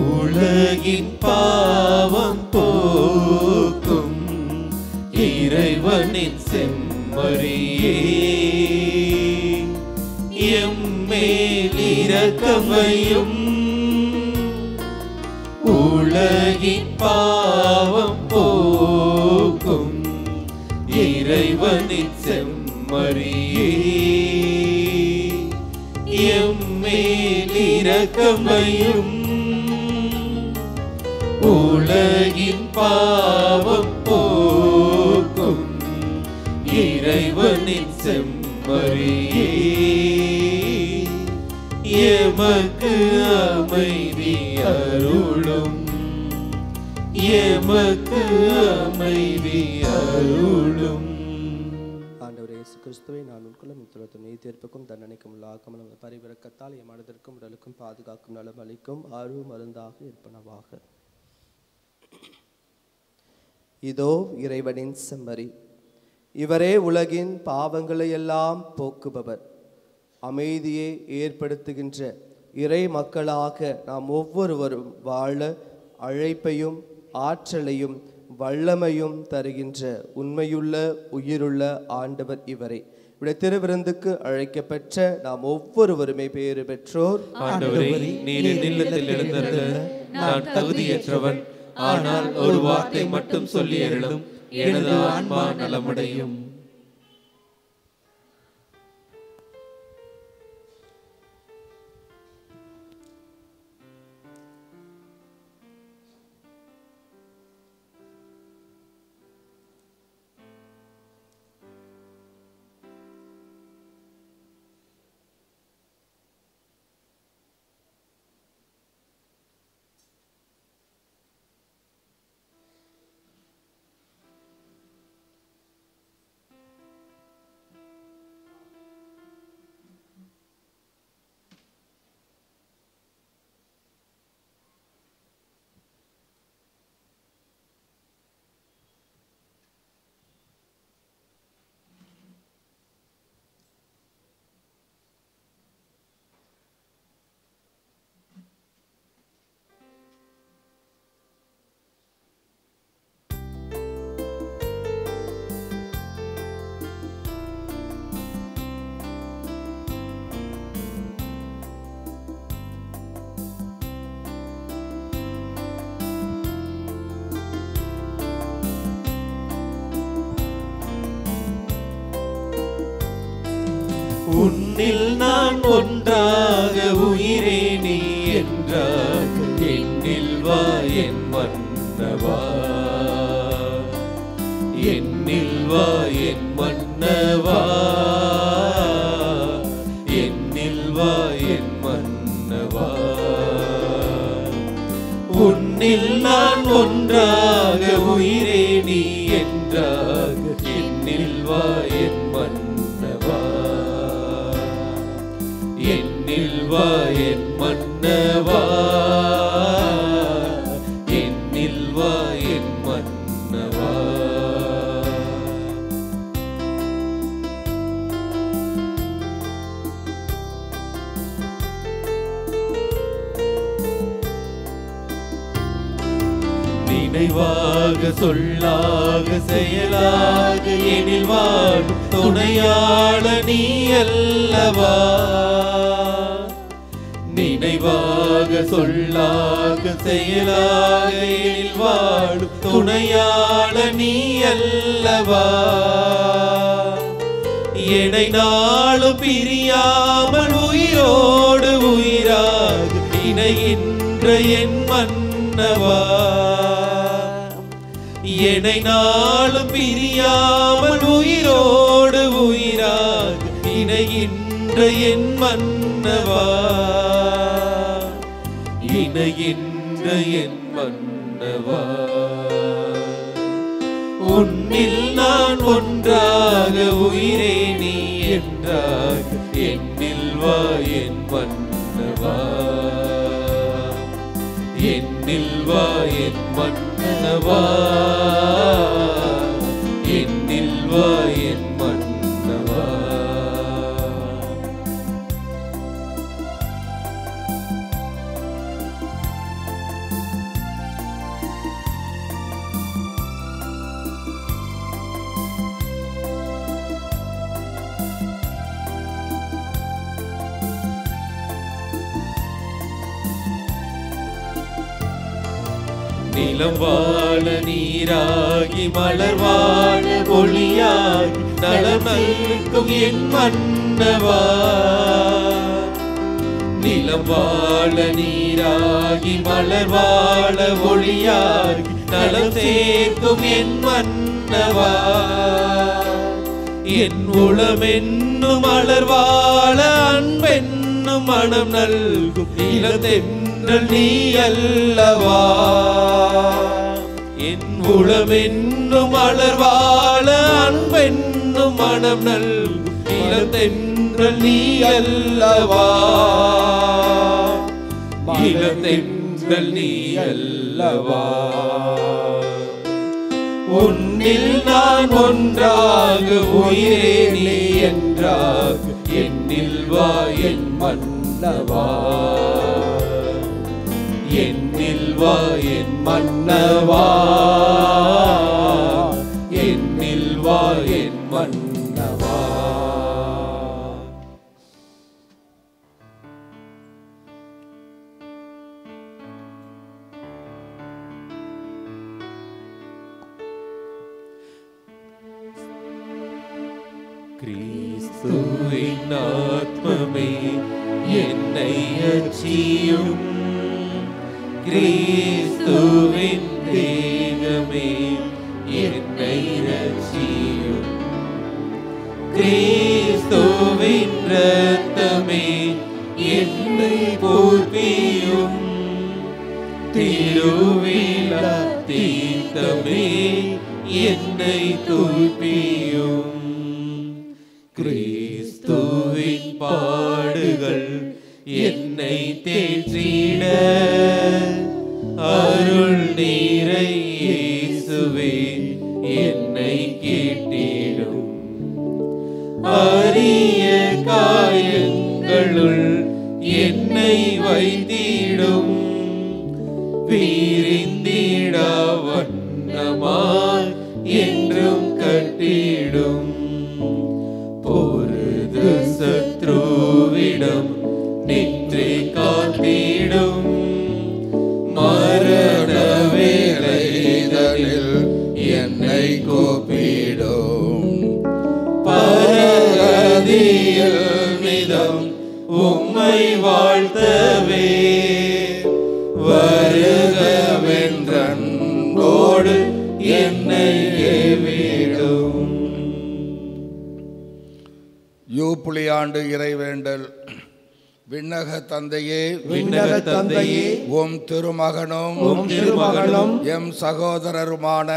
உலகின் பாவம் போக்கும் இறைவனின் செம்மறியே, எம்மேல் இரக்கமையும். உலகின் பாவம் போக்கும் இறைவனின் செம்மறியே, எம்மேல் இரக்கமையும். உலகின் பாவம் போக்கும் இறைவனின் செம்மறியே, எமக்கு அமைதி அருளும். எமக்கு அமைதி அருளும். ஆண்டவரே இயேசு கிறிஸ்துவை நான் உட்கொள்ளும் இத்துலத்து நீ தீர்ப்புக்கும் தண்டனைக்கும் உள்ளாக்கும் நமது பரிவிறக்கத்தால் என் மனதிற்கும் உடலுக்கும் பாதுகாக்கும் நலம் அளிக்கும் அருள் மருந்தாக இருப்பனவாக. இதோ இறைவனின் செம்மறி, இவரே உலகின் பாவங்களை எல்லாம் போக்குபவர். அமைதியை ஏற்படுத்துகின்ற இறை மக்களாக நாம் ஒவ்வொருவரும் வாழ அழைப்பையும் ஆற்றலையும் வல்லமையும் தருகின்ற உண்மையுள்ள உயிருள்ள ஆண்டவர் இவரே. இவருடைய திருவிருந்துக்கு அழைக்கப்பெற்ற நாம் ஒவ்வொருவருமே பேறு பெற்றோர். ஆண்டவரே, நீர் என் இல்லத்தில் எழுந்தருள நான் தகுதியற்றவன். ஆனால் ஒரு வார்த்தை மட்டும் சொல்லி அருளும், எனது ஆன்மா நலமடையும். உன்னில் நான் ஒன்றாக உயிரே நீ என்றார். என்னில் வா என் மன்னவா, என்னில் வா என் மன்னவா, என்னில் வா என் மன்னவா. உன்னில் நான் ஒன்றாக உயிரே நீ என்றார். என்னில் வா என் மன்னவா, என்னில் வா என் மன்னவா, என்னில் வா என் மன்னவா. நினைவாக சொல்லாக செயலாக எனில் வாழும் துணையாள நீ அல்லவா. நினைவாக சொல்லாக செயலாக எனில் வாழும் துணையாள நீ அல்லவா. என்னை நாளும் பிரியாமல் உயிரோடு உயிராக இணைகின்ற என் மன்னவா. என்னை நாளும் பிரியாமல் உயிரோடு உயிராக இணைகின்ற என் மன்னவா, இணைகின்ற என் மன்னவா. உன்னில் நான் ஒன்றாக உயிரே நீ என்றாக. என்னில் வா என் மன்னவா, என்னில் வா என் மன்னவா, என்னில் வா என் மன்னவா. நிலம் வாழ நீராகி மலர் வாழ ஒளியாகி நலம் நல்கும் என் மன்னவா. நிலம் வாழ நீராகி மலர் வாழ ஒளியாகி நலம் சேர்க்கும் என் மன்னவா. என் உளமென்னும் மலர் வாழ அன்பென்னும் மனம் நல்கும் இளந்தென்றல் நீ அல்லவா. என் உளமென்னும் மலர்வாழ அன்பென்னும் மனம் நல் இளந்தென்றல் நீ அல்லவா, இளந்தென்றல் நீ அல்லவா. உன்னில் நான் ஒன்றாக உயிரே நீ என்றாக என்னில் வா என் மன்னவா, என்னில் வா என் மன்னவா, என்னில் வா என் மன்னவா. கிறிஸ்துவின் ஆத்மமே என்னை அச்சியும், கிறிஸ்துவின் தேகமே என்னை ரட்சியும், கிறிஸ்துவின் இரத்தமே என்னை போற்றியும், திருவிழா தீர்த்தமே என்னை தூய்ப்பியும். கிறிஸ்துவின் பாடுகள் என்னை தேற்றிட அருள் நீரை இயேசுவே என்னை கேட்டிடும். அரிய காயங்களுள் என்னை வைத்திடும், பிரிந்திடா வண்ணமாய் என்றும் கட்டிடும். பொருது சத்ருவிடம் நின்று காத்திடும், மரண வேளைதனில் என்னை கோப்பிடும். பரகதியில் மிதம் உம்மை வாழ்த்தவே வருகவென்றோடு என்னை ஏவிடும். யூப்புலியாண்டு இறைவேண்டல். விண்ணக தந்தையே, விண்ணக தந்தையே, உம் திருமகனும் எம் சகோதரருமான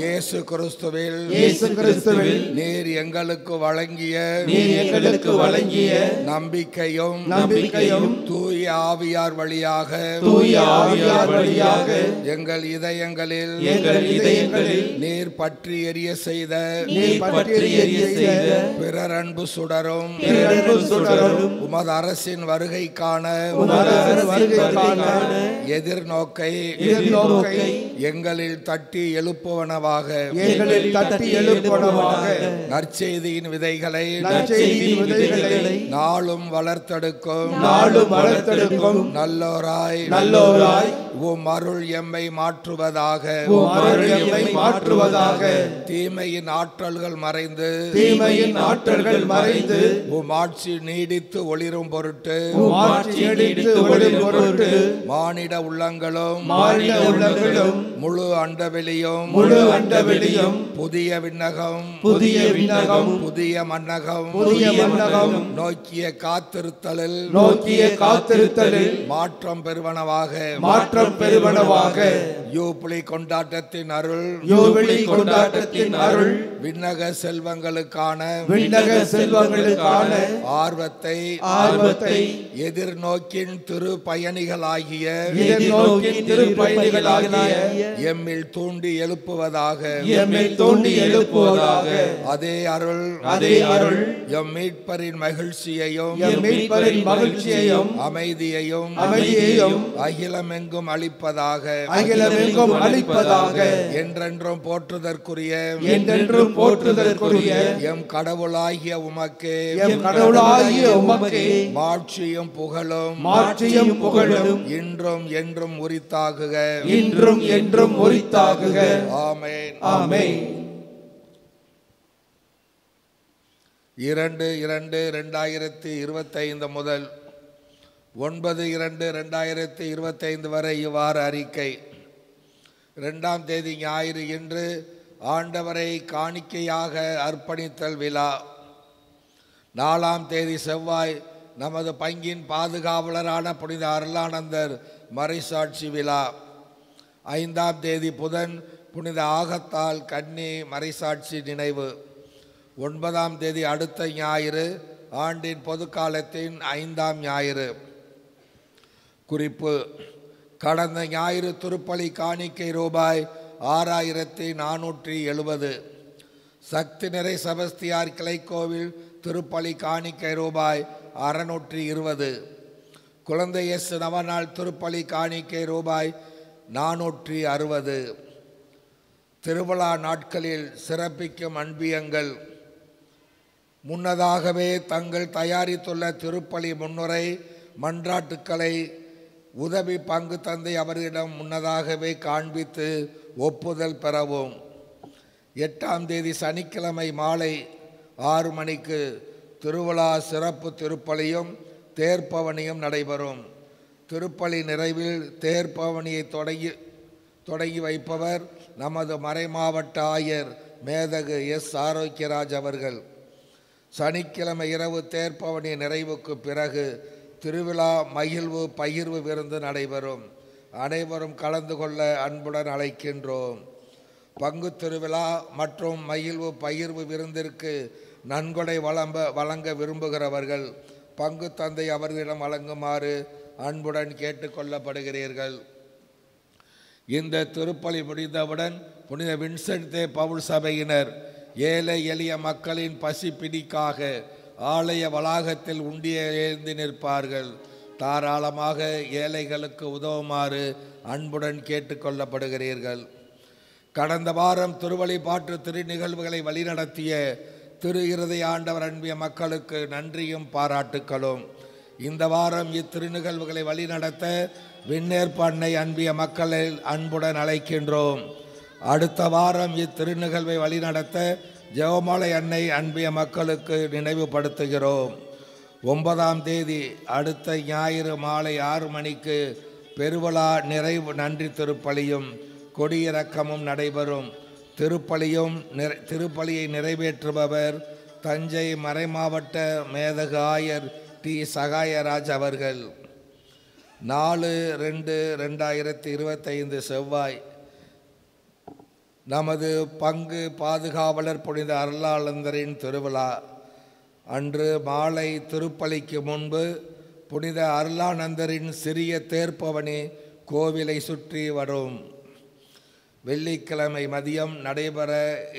இயேசு கிறிஸ்துவில் நீர் எங்களுக்கு வழங்கிய நம்பிக்கையும் தூய ஆவியார் வழியாக எங்கள் இதயங்களில் நீர் பற்றி எரிய செய்த பிறர் அன்பு சுடரும் உமது அரசின் வருகைக்கான எதிர்நோக்கை எங்களில் தட்டி எழுப்புவனவாக நற்செய்தியின் விதைகளை நாளும் வளர்த்தெடுக்கும் நல்லோராய் உம் அருள் எம்மை மாற்றுவதாக. தீமையின் ஆற்றல்கள் மறைந்து உம் ஆட்சி நீடித்து ஒளிரும் பொருட்டு மானிட உள்ளங்களும் முழு அண்டவெளியும் புதிய விண்ணகம் புதிய மன்னகம் நோக்கிய காத்திருத்தலில் மாற்றம் பெறுவனவாக. யூபிலி கொண்டாட்டத்தின் அருள் விண்ணக செல்வங்களுக்கான ஆர்வத்தை எதிர்நோக்கின் திருப்பயணிகளாகிய எம்மில் தூண்டி எழுப்புவதாக. அதே அருள் எம் மீட்பரின் மகிழ்ச்சியையும் அமைதியையும் அகிலமெங்கும் அளிப்பதாக. என்றென்றும் போற்றுதற்குரிய எம் கடவுளாகிய உமக்கே மாட்சியும் புகழும் இன்றும் என்றும் உரித்தாகுக. ஆமென். 2/2/2025 முதல் 9/2/2025 வரை இவ்வாறு அறிக்கை. 2ஆம் தேதி ஞாயிறு இன்று ஆண்டவரை காணிக்கையாக அர்ப்பணித்தல் விழா. 4ஆம் தேதி செவ்வாய் நமது பங்கின் பாதுகாவலரான புனித அருளானந்தர் மறைசாட்சி விழா. 5ஆம் தேதி புதன் புனித ஆகத்தால் கன்னி மறைசாட்சி நினைவு. 9ஆம் தேதி அடுத்த ஞாயிறு ஆண்டின் பொதுக்காலத்தின் 5ஆம் ஞாயிறு. குறிப்பு: கடந்த ஞாயிறு திருப்பலி காணிக்கை ரூபாய் 6470. சக்தி நிறை செபஸ்தியார் கிளைக்கோவில் திருப்பலி காணிக்கை ரூபாய் 620. குழந்தை இயேசு நவநாள் திருப்பலி காணிக்கை ரூபாய் 460. திருவிழா நாட்களில் சிறப்பிக்கும் அன்பியங்கள். முன்னதாகவே தங்கள் தயாரித்துள்ள திருப்பலி முன்னுரை மன்றாட்டுக்களை உதவி பங்கு தந்தை அவர்களிடம் முன்னதாகவே காண்பித்து ஒப்புதல் பெறவும். 8ஆம் தேதி சனிக்கிழமை மாலை 6 மணிக்கு திருவிழா சிறப்பு திருப்பலியும் தேர்ப்பவனியும் நடைபெறும். திருப்பலி நிறைவில் தேர்ப்பவனியை தொடங்கி வைப்பவர் நமது மறைமாவட்ட ஆயர் மேதகு எஸ். ஆரோக்கியராஜ் அவர்கள். சனிக்கிழமை இரவு தேர்ப்பவனி நிறைவுக்கு பிறகு திருவிழா மகிழ்வு பகிர்வு விருந்து நடைபெறும். அனைவரும் கலந்து கொள்ள அன்புடன் அழைக்கின்றோம். பங்கு திருவிழா மற்றும் மகிழ்வு பகிர்வு விருந்திற்கு நன்கொடை வழங்க விரும்புகிறவர்கள் பங்கு தந்தை அவர்களிடம் வழங்குமாறு அன்புடன் கேட்டுக்கொள்ளப்படுகிறீர்கள். இந்த திருப்பலி முடிந்தவுடன் புனித வின்சென்ட் தே பவுல் சபையினர் ஏழை எளிய மக்களின் பசி பிடிக்காக ஆலய வளாகத்தில் உண்டியேந்தி நிற்பார்கள். தாராளமாக ஏழைகளுக்கு உதவுமாறு அன்புடன் கேட்டுக்கொள்ளப்படுகிறீர்கள். கடந்த வாரம் திருவழிபாட்டு திருநிகழ்வுகளை வழிநடத்திய திரு இருதய ஆண்டவர் அன்பிய மக்களுக்கு நன்றியும் பாராட்டுக்களும். இந்த வாரம் இத்திருநிகழ்வுகளை வழிநடத்த விண்ணேற்பு அன்னை அன்பிய மக்களை அன்புடன் அழைக்கின்றோம். அடுத்த வாரம் இத்திருநிகழ்வை வழிநடத்த ஜெபமாலை அன்னை அன்பிய மக்களுக்கு நினைவுபடுத்துகிறோம். 9ஆம் தேதி அடுத்த ஞாயிறு மாலை 6 மணிக்கு பெருவிழா நிறைவு நன்றி திருப்பலியும் கொடியிறக்கமும் நடைபெறும். திருப்பலியை நிறைவேற்றுபவர் தஞ்சை மறைமாவட்ட மேதகு ஆயர் டி. சகாயராஜ் அவர்கள். 4/2/2025 செவ்வாய் நமது பங்கு பாதுகாவலர் புனித அருளாளந்தரின் திருவிழா அன்று மாலை திருப்பலிக்கு முன்பு புனித அருளானந்தரின் சிறிய தேர்ப்பவனி கோவிலை சுற்றி வரும். வெள்ளிக்கிழமை மதியம் நடைபெற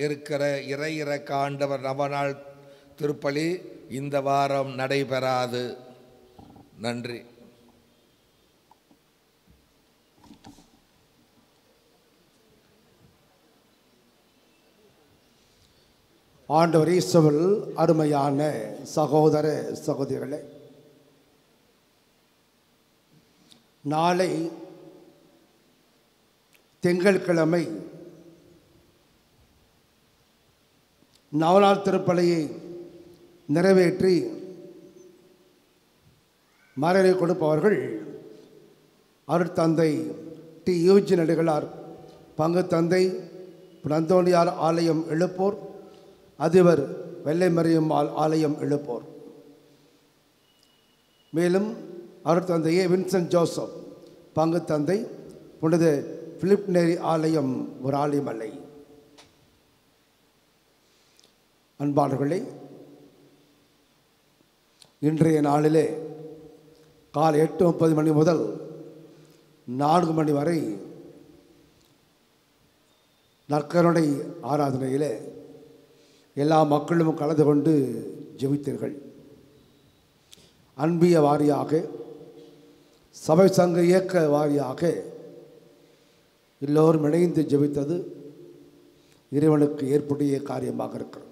இருக்கிற இறையிறக்க ஆண்டவர் நவநாள் திருப்பலி இந்த வாரம் நடைபெறாது. நன்றி. ஆண்டவர் இயேசுவில் அருமையான சகோதர சகோதரிகளே, நாளை திங்கட்கிழமை நவநாள் திருப்பலியை நிறைவேற்றி மரணை கொடுப்பவர்கள் அருட்தந்தை டி. யூஜி நடிகளார் பங்கு தந்தை அந்தோணியார் ஆலயம் எழுப்போர், அதிபர் வெள்ளை மரியம்மாள் ஆலயம் எழுப்போர். மேலும் அருட்தந்தை ஏ. வின்சென்ட் ஜோசப் பங்கு தந்தை புனித பிலிப் நேரி ஆலயம் ஒரு ஆலிமலை. அன்பாளர்களே, இன்றைய நாளிலே காலை 8:30 மணி முதல் 4 மணி வரை நற்கருணை ஆராதனையிலே எல்லா மக்களும் கலந்து கொண்டு ஜெபித்தீர்கள். அன்பிய வாரியாக, சபை சங்க இயக்க வாரியாக எல்லோரும் இணைந்து ஜெபித்தது இறைவனுக்கு ஏற்புடைய காரியமாக இருக்கிறது.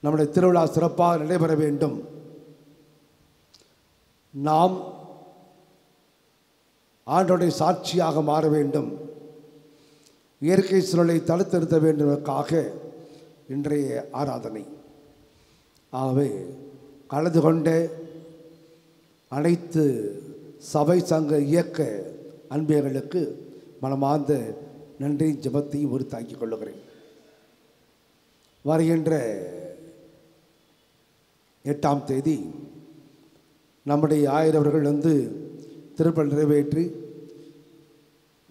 நம்முடைய திருவிழா சிறப்பாக நடைபெற வேண்டும். நாம் ஆண்டவருடைய சாட்சியாக மாற வேண்டும். இயற்கை சூழலை தடுத்திருத்த வேண்டுவதற்காக இன்றைய ஆராதனை. ஆகவே கலந்து கொண்ட அனைத்து சபை சங்க இயக்க அன்பியர்களுக்கு மனமார்ந்த நன்றி ஜெபத்தையும் உறுத்தாக்கிக் கொள்ளுகிறேன். வருகின்ற 8ஆம் தேதி நம்முடைய ஆயரவர்கள் திருப்பலி நிறைவேற்றி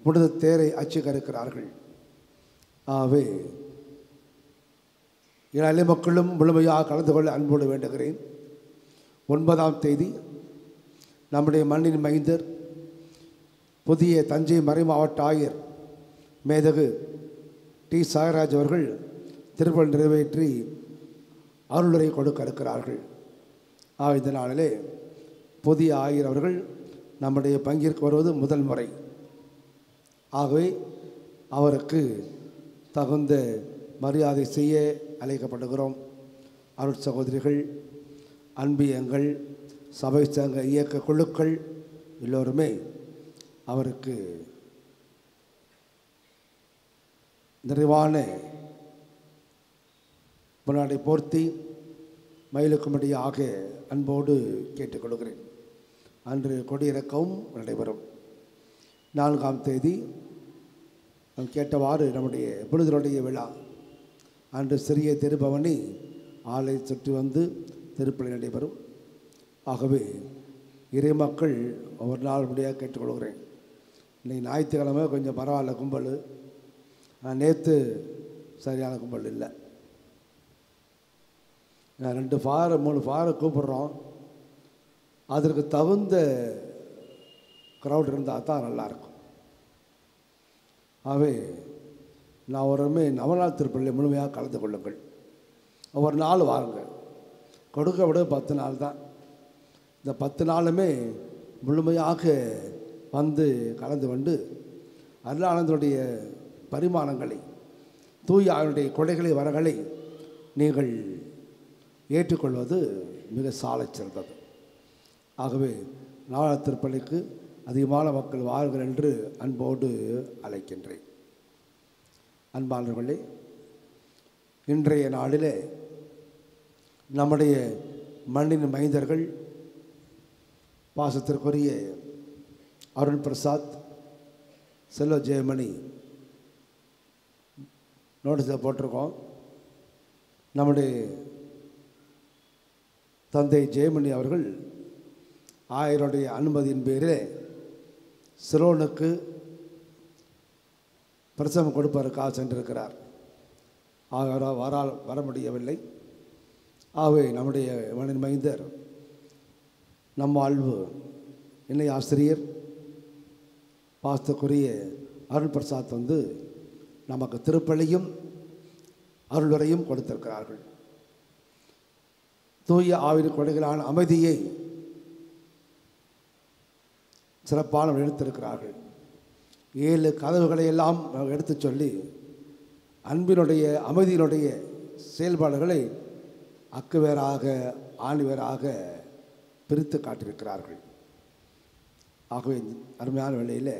புனித தேரை அச்சுக்கறுக்கிறார்கள். ஆகவே இளை மக்களும் முழுமையாக கலந்து கொள்ள அன்போடு வேண்டுகிறேன். 9ஆம் தேதி நம்முடைய மண்ணின் மைந்தர் புதிய தஞ்சை மறைமாவட்ட ஆயர் மேதகு டி. சாயராஜ் அவர்கள் திருப்பலி நிறைவேற்றி அருளுரை கொடுக்க இருக்கிறார்கள். இந்த நாளிலே புதிய ஆயர் அவர்கள் நம்முடைய பங்கிற்கு வருவது முதல் முறை. ஆகவே அவருக்கு தகுந்த மரியாதை செய்ய அழைக்கப்படுகிறோம். அருட் சகோதரிகள், அன்பியங்கள், சபை சங்க இயக்க குழுக்கள் எல்லோருமே அவருக்கு நிறைவான முன்னாடி போர்த்தி மயிலுக்கும்படியாக அன்போடு கேட்டுக்கொள்கிறேன். அன்று கொடியிறக்கவும் நடைபெறும். 4ஆம் தேதி நாம் கேட்டவாறு நம்முடைய புனிதருடைய விழா அன்று சிறிய திருபவனி ஆலை சுற்றி வந்து திருப்பலி நடைபெறும். ஆகவே இறை மக்கள் ஒவ்வொரு நாள் முடியாக கேட்டுக்கொள்கிறேன். இன்றைக்கி ஞாயிற்றுக்கிழமை கொஞ்சம் பரவாயில்ல கும்பல். நேற்று சரியான கும்பல் இல்லை. 2 ஃபார் 3 ஃபாரை கூப்பிட்றோம். அதற்கு தகுந்த க்ரௌட் இருந்தால் தான் நல்லாயிருக்கும். ஆகவே நான் ஒருமே நவநாள் திருப்பள்ளி முழுமையாக கலந்து கொள்ளுங்கள். ஒவ்வொரு நாள் வாருங்க. கொடுக்க விட 10 நாள் தான். இந்த 10 நாளுமே முழுமையாக வந்து கலந்து கொண்டு அருளானந்தனுடைய பரிமாணங்களை, தூய அவனுடைய கொடைகளை வரங்களை நீங்கள் ஏற்றுக்கொள்வது மிக சாலச் சிறந்தது. ஆகவே நாள் திருப்பலிக்கு அதிகமான மக்கள் வாருங்கள் என்று அன்போடு அழைக்கின்றேன். அன்பாளர்களே, இன்றைய நாளிலே நம்முடைய மண்ணின் மைந்தர்கள் பாசத்திற்குரிய அருள் பிரசாத், செல்வ ஜெயமணி நோட்டீஸில் போட்டிருக்கோம். நம்முடைய தந்தை ஜெயமணி அவர்கள் ஆயருடைய அனுமதியின் பேரில் சிலோனுக்கு பிரசவம் கொடுப்பதற்காக சென்றிருக்கிறார். அவரால் வர முடியவில்லை. ஆகவே நம்முடைய மண்ணின் மைந்தர் நம் வாழ்வு இணை ஆசிரியர் பாசத்துக்குரிய அருள் பிரசாத் வந்து நமக்கு திருப்பலியும் அருளுரையும் கொடுத்திருக்கிறார்கள். தூய ஆவின் கொடைகளான அமைதியை சிறப்பான எடுத்திருக்கிறார்கள். 7 கதவுகளை எல்லாம் எடுத்து சொல்லி அன்பினுடைய அமைதியினுடைய செயல்பாடுகளை அக்குவேராக ஆணிவேராக பிரித்து காட்டியிருக்கிறார்கள். ஆகவே அருமையான வேளையில்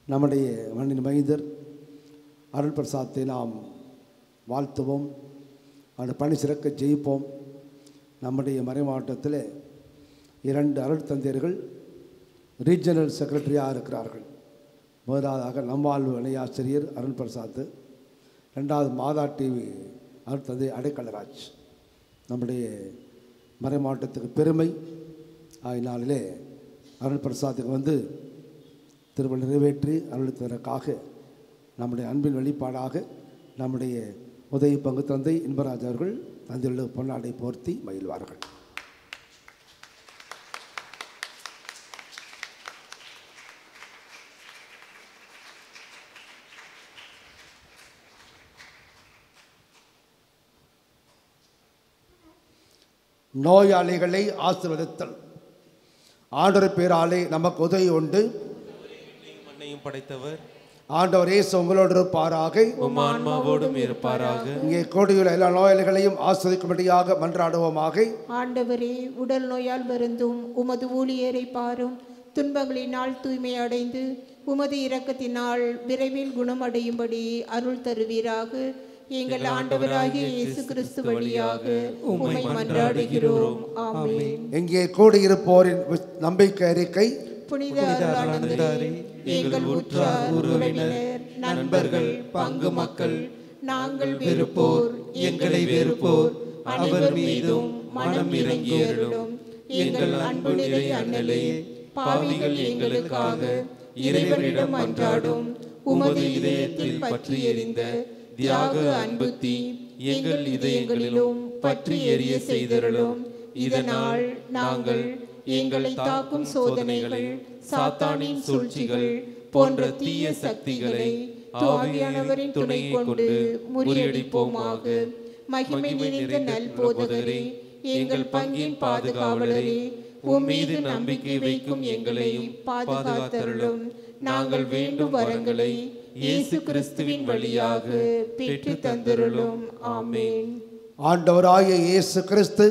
நம்முடைய மண்ணின் மைந்தர் அருள் பிரசாத்தை நாம் வாழ்த்துவோம். அவருடைய பணி சிறக்க ஜெயிப்போம். நம்முடைய மறை மாவட்டத்தில் 2 அருள் தந்தையர்கள் ரீஜனல் செக்ரட்டரியாக இருக்கிறார்கள். முதலாவதாக நம்மாழ்வு இணையாசிரியர் அருள் பிரசாத், 2வது மாதா டிவி அருள் தந்தை அடைக்கலராஜ். நம்முடைய மறை மாவட்டத்துக்கு பெருமை. அதனாலே அருள் பிரசாத்துக்கு வந்து திருப்பலி நிறைவேற்றி அருளித்ததற்காக நம்முடைய அன்பின் வெளிப்பாடாக நம்முடைய உதவி பங்கு தந்தை இன்பராஜ் அவர்கள் தந்தையுள்ள பொன்னாடை போர்த்தி மகிழ்வார்கள். நோயாளிகளை ஆசீர்வதித்தல். ஆண்டவர் பேராலே நமக்கு உதவி உண்டு. மண்ணையும் படைத்தவர் ஆண்டவர் இயேசு உங்களோடு இருப்பாராக, உம் ஆன்மாவோடும் இருப்பாராக. இங்கே கூடியுள்ள எல்லா நோயாளிகளையும் ஆஸ்வதிக்கும்படியாக மன்றாடுவோமாக. ஆண்டவரே, உடல் நோயால் வருந்தும் உமது ஊழியரை பாரும். துன்பங்களினால் தூய்மை அடைந்து உமது இரக்கத்தினால் விரைவில் குணமடையும்படி அருள் தருவீராக. எங்கள் ஆண்டவராகிய இயேசு கிறிஸ்து வழியாக உம்மை மன்றாடுகிறோம். ஆமென். இங்கே கூடியிருப்போரின் நம்பிக்கை அறிக்கை. புனித அருளானந்தரே, எங்கள் உற்றார் உறவினர், நண்பர்கள், பங்கு மக்கள், நாங்கள் வெறுப்போர், எங்களை வெறுப்போர் அனைவர் மீதும் மனம் இறங்கியருளும். எங்கள் அன்பு நிறை அண்ணலே, பாவிகள் எங்களுக்காக இறைவனிடம் மன்றாடும். உமது இதயத்தில் பற்றி எரிந்த தியாக அன்பு தீ எங்கள் இதயங்களிலும் பற்றி எரிய செய்தருளும். இதனால் நாங்கள் எங்களை தாக்கும் சோதனைகள், சாத்தானின் சூழ்ச்சிகள் போன்ற தீய சக்திகளை ஆவியானவரின் துணை கொண்டு முறியடிப்போமாக. மகிமை நிறைந்த நல் போதகரே, எங்கள் பங்கின் பாதுகாவலரே, உம்மீது நம்பிக்கை வைக்கும் எங்களையும் பாதுகாத்தருளும். நாங்கள் வேண்டும் வரங்களை இயேசு கிறிஸ்துவின் வழியாக பெற்று தந்தருளும். ஆமென். ஆண்டவராகிய இயேசு கிறிஸ்து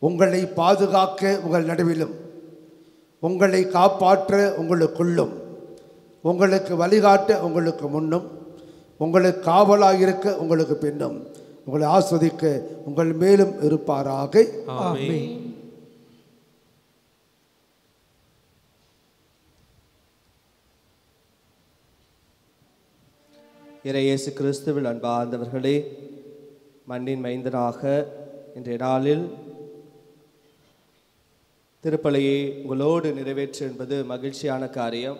உங்களை பாதுகாக்க உங்கள் நடுவிலும், உங்களை காப்பாற்ற உங்களுக்குள்ளும், உங்களுக்கு வழிகாட்ட உங்களுக்கு முன்னும், உங்களுக்கு காவலாக இருக்க உங்களுக்கு பின்னும், உங்களை ஆஸ்வதிக்க உங்கள் மேலும் இருப்பாராக. ஆமென். இயேசு கிறிஸ்துவில் அன்பார்ந்தவர்களே, மண்ணின் மைந்தனாக இன்றைய நாளில் திருப்பலியை உங்களோடு நிறைவேற்று என்பது மகிழ்ச்சியான காரியம்.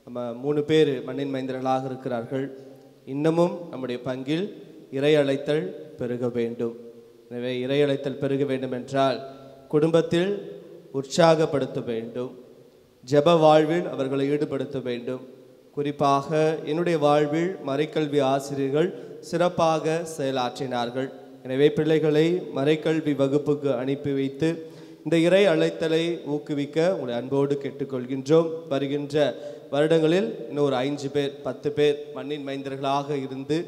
நம்ம 3 பேர் மண்ணின் மைந்தர்களாக இருக்கிறார்கள். இன்னமும் நம்முடைய பங்கில் இறை அழைத்தல் பெருக வேண்டும். எனவே இறை அழைத்தல் பெருக வேண்டும் என்றால் குடும்பத்தில் உற்சாகப்படுத்த வேண்டும், ஜெப வாழ்வில் அவர்களை ஈடுபடுத்த வேண்டும். குறிப்பாக என்னுடைய வாழ்வில் மறைக்கல்வி ஆசிரியர்கள் சிறப்பாக செயலாற்றினார்கள். எனவே பிள்ளைகளை மறைக்கல்வி வகுப்புக்கு அனுப்பி வைத்து இந்த இறை அழைத்தலை ஊக்குவிக்க உங்களை அன்போடு கேட்டுக்கொள்கின்றோம். வருகின்ற வருடங்களில் இன்னொரு 5 பேர் 10 பேர் மண்ணின் மைந்தர்களாக இருந்து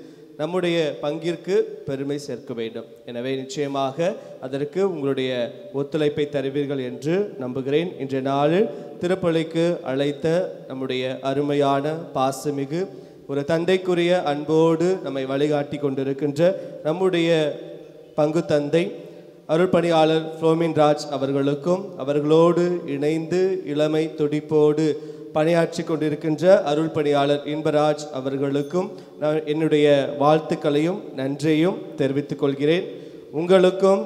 நம்முடைய பங்கிற்கு பெருமை சேர்க்க வேண்டும். எனவே நிச்சயமாக அதற்கு உங்களுடைய ஒத்துழைப்பை தருவீர்கள் என்று நம்புகிறேன். இன்றைய நாளில் திருப்பலிக்கு அழைத்த நம்முடைய அருமையான பாசமிகு ஒரு தந்தைக்குரிய அன்போடு நம்மை வழிகாட்டி கொண்டிருக்கின்ற நம்முடைய பங்கு தந்தை அருள்பணியாளர் ஃப்ளோமின்ராஜ் அவர்களுக்கும், அவர்களோடு இணைந்து இளமை துடிப்போடு பணியாற்றி கொண்டிருக்கின்ற அருள்பணியாளர் இன்பராஜ் அவர்களுக்கும் நான் என்னுடைய வாழ்த்துக்களையும் நன்றியையும் தெரிவித்துக் கொள்கிறேன். உங்களுக்கும்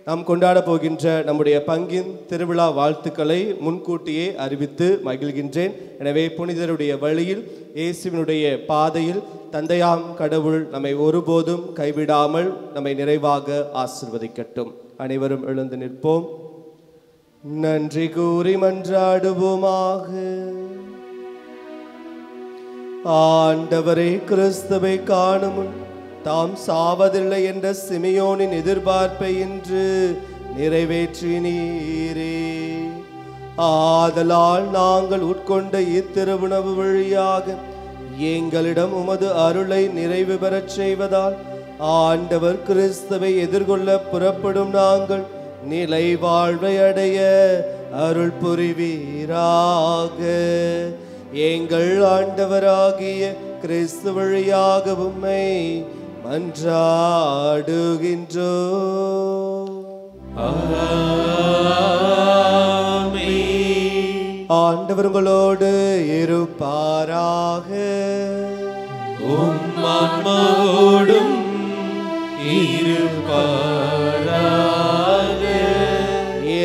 நாம் கொண்டாட போகின்ற நம்முடைய பங்கின் திருவிழா வாழ்த்துக்களை முன்கூட்டியே அறிவித்து மகிழ்கின்றேன். எனவே புனிதருடைய வழியில், இயேசுவினுடைய பாதையில் தந்தையாம் கடவுள் நம்மை ஒருபோதும் கைவிடாமல் நம்மை நிறைவாக ஆசிர்வதிக்கட்டும். அனைவரும் எழுந்து நிற்போம். நன்றி கூறி மன்றாடுவோமாக. ஆண்டவரே, கிறிஸ்துவை காணும் தாம் சாவதில்லை என்ற சிமியோனின் எதிர்பார்ப்பை இன்று நிறைவேற்றினீரே. ஆதலால் நாங்கள் உட்கொண்ட இத்திருவுணவு வழியாக எங்களிடம் உமது அருளை நிறைவு பெறச் செய்வதால் ஆண்டவர் கிறிஸ்துவை எதிர்கொள்ள புறப்படும் நாங்கள் நிலை வாழ்வை அடைய அருள் புரிவீராக. எங்கள் ஆண்டவராகிய கிறிஸ்து வழியாக உம்மை மன்றாடுகின்றோம். ஆண்டவர் உங்களோடு இருப்பாராக. உம் ஆன்மாவோடும் இருப்பாராக.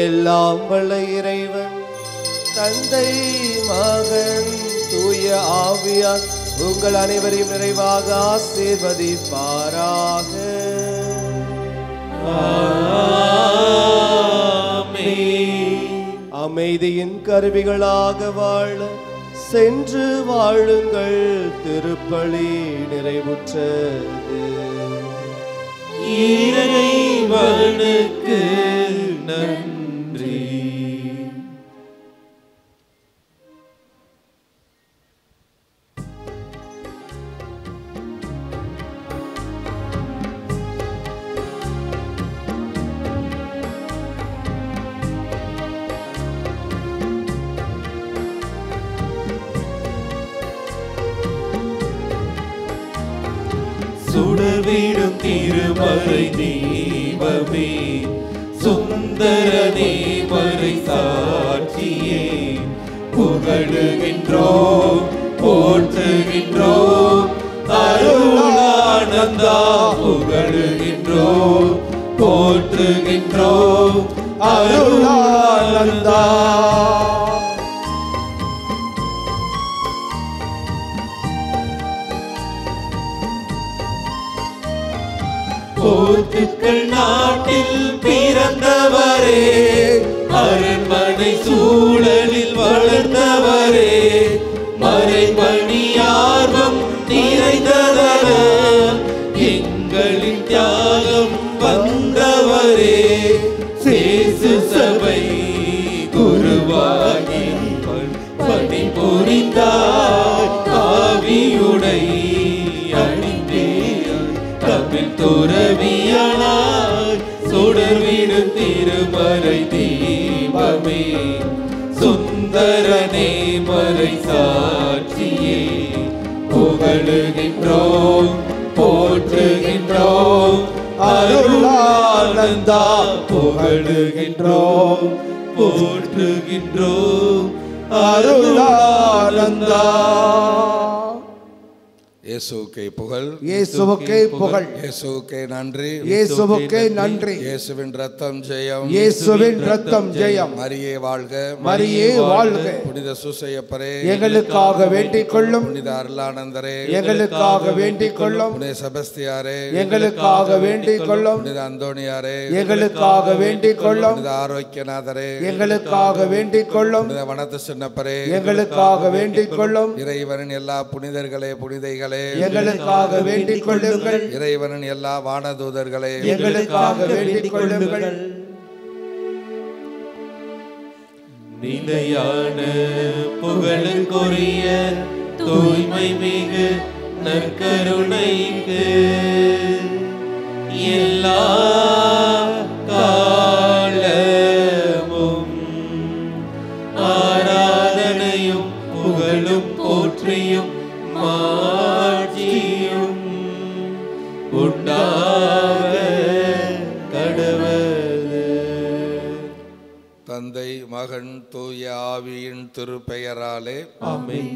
எல்லாம் வல்ல இறைவன் தந்தை, மகன், தூய ஆவியார் உங்கள் அனைவரையும் நிறைவாக ஆசீர்வதிப்பாராக. அமைதியின் கருவிகளாக வாழ சென்று வாழுங்கள். திருப்பலி நிறைவுற்றது. இறைவனுக்கு நன்றி. சுடர்விடும் திருமறை தீபமே, சுந்தர தேவரை சாட்சியே, புகழுகின்றோம் போற்றுகின்றோம். அருளானந்தா புகழுகின்றோம் போற்றுகின்றோம். அருளானந்தா போர்த்துக்கல் நாட்டில் பிறந்தவரே, அரண்மனை சூழலில் வளர்ந்தவரே, மறைபணியார்வம் நிறைந்ததனால் எங்களின் தியாகம் வந்தவரே, சேசு சபை குருவாகி பணி புரிந்தார், காவியுடை அணிந்தே தமிழ் துறவியானார், சுடர்விடும் திருமறை தீபமே, சுந்தரனே மறை சாட்சியே, புகழுகின்றோம் போற்றுகின்றோம் அருளானந்தா, புகழுகின்றோம் போற்றுகின்றோம் அருளானந்தா. இயேசுவுக்கே புகழ், இயேசுவுக்கே புகழ், இயேசுவுக்கே நன்றி, இயேசுவுக்கே நன்றி. இயேசுவின் ரத்தம் ஜெயம், இயேசுவின் ரத்தம் ஜெயம். மரியே வாழ்க, மரியே வாழ்க. புனித சூசையப்பரே எங்களுக்காக வேண்டிக் கொள்ளும். புனித அருளானந்தரே எங்களுக்காக வேண்டிக் கொள்ளும். புனித செபஸ்தியாரே எங்களுக்காக வேண்டிக் கொள்ளும். புனித அந்தோணியாரே எங்களுக்காக வேண்டிக் கொள்ளும். புனித ஆரோக்கியநாதரே எங்களுக்காக வேண்டிக் கொள்ளும். புனித வனத்து சின்னப்பரே எங்களுக்காக வேண்டிக் கொள்ளும். இறைவனின் எல்லா புனிதர்களே புனிதைகளே எங்களுக்காக வேண்டிக் கொள்ளுங்கள். இறைவனின் எல்லா வானதூதர்களே எங்களுக்காக வேண்டிக் கொள்ளுங்கள். நிலையான புகழுக்குரிய தூய்மை மிகு நற்கருணைக்கு எல்லா காலமும் ஆராதனையும் புகழும் போற்றியும் மாட்சியும் உண்டாக கடவது. தந்தை மகன் தூய ஆவியின் திருப்பெயராலே ஆமென்.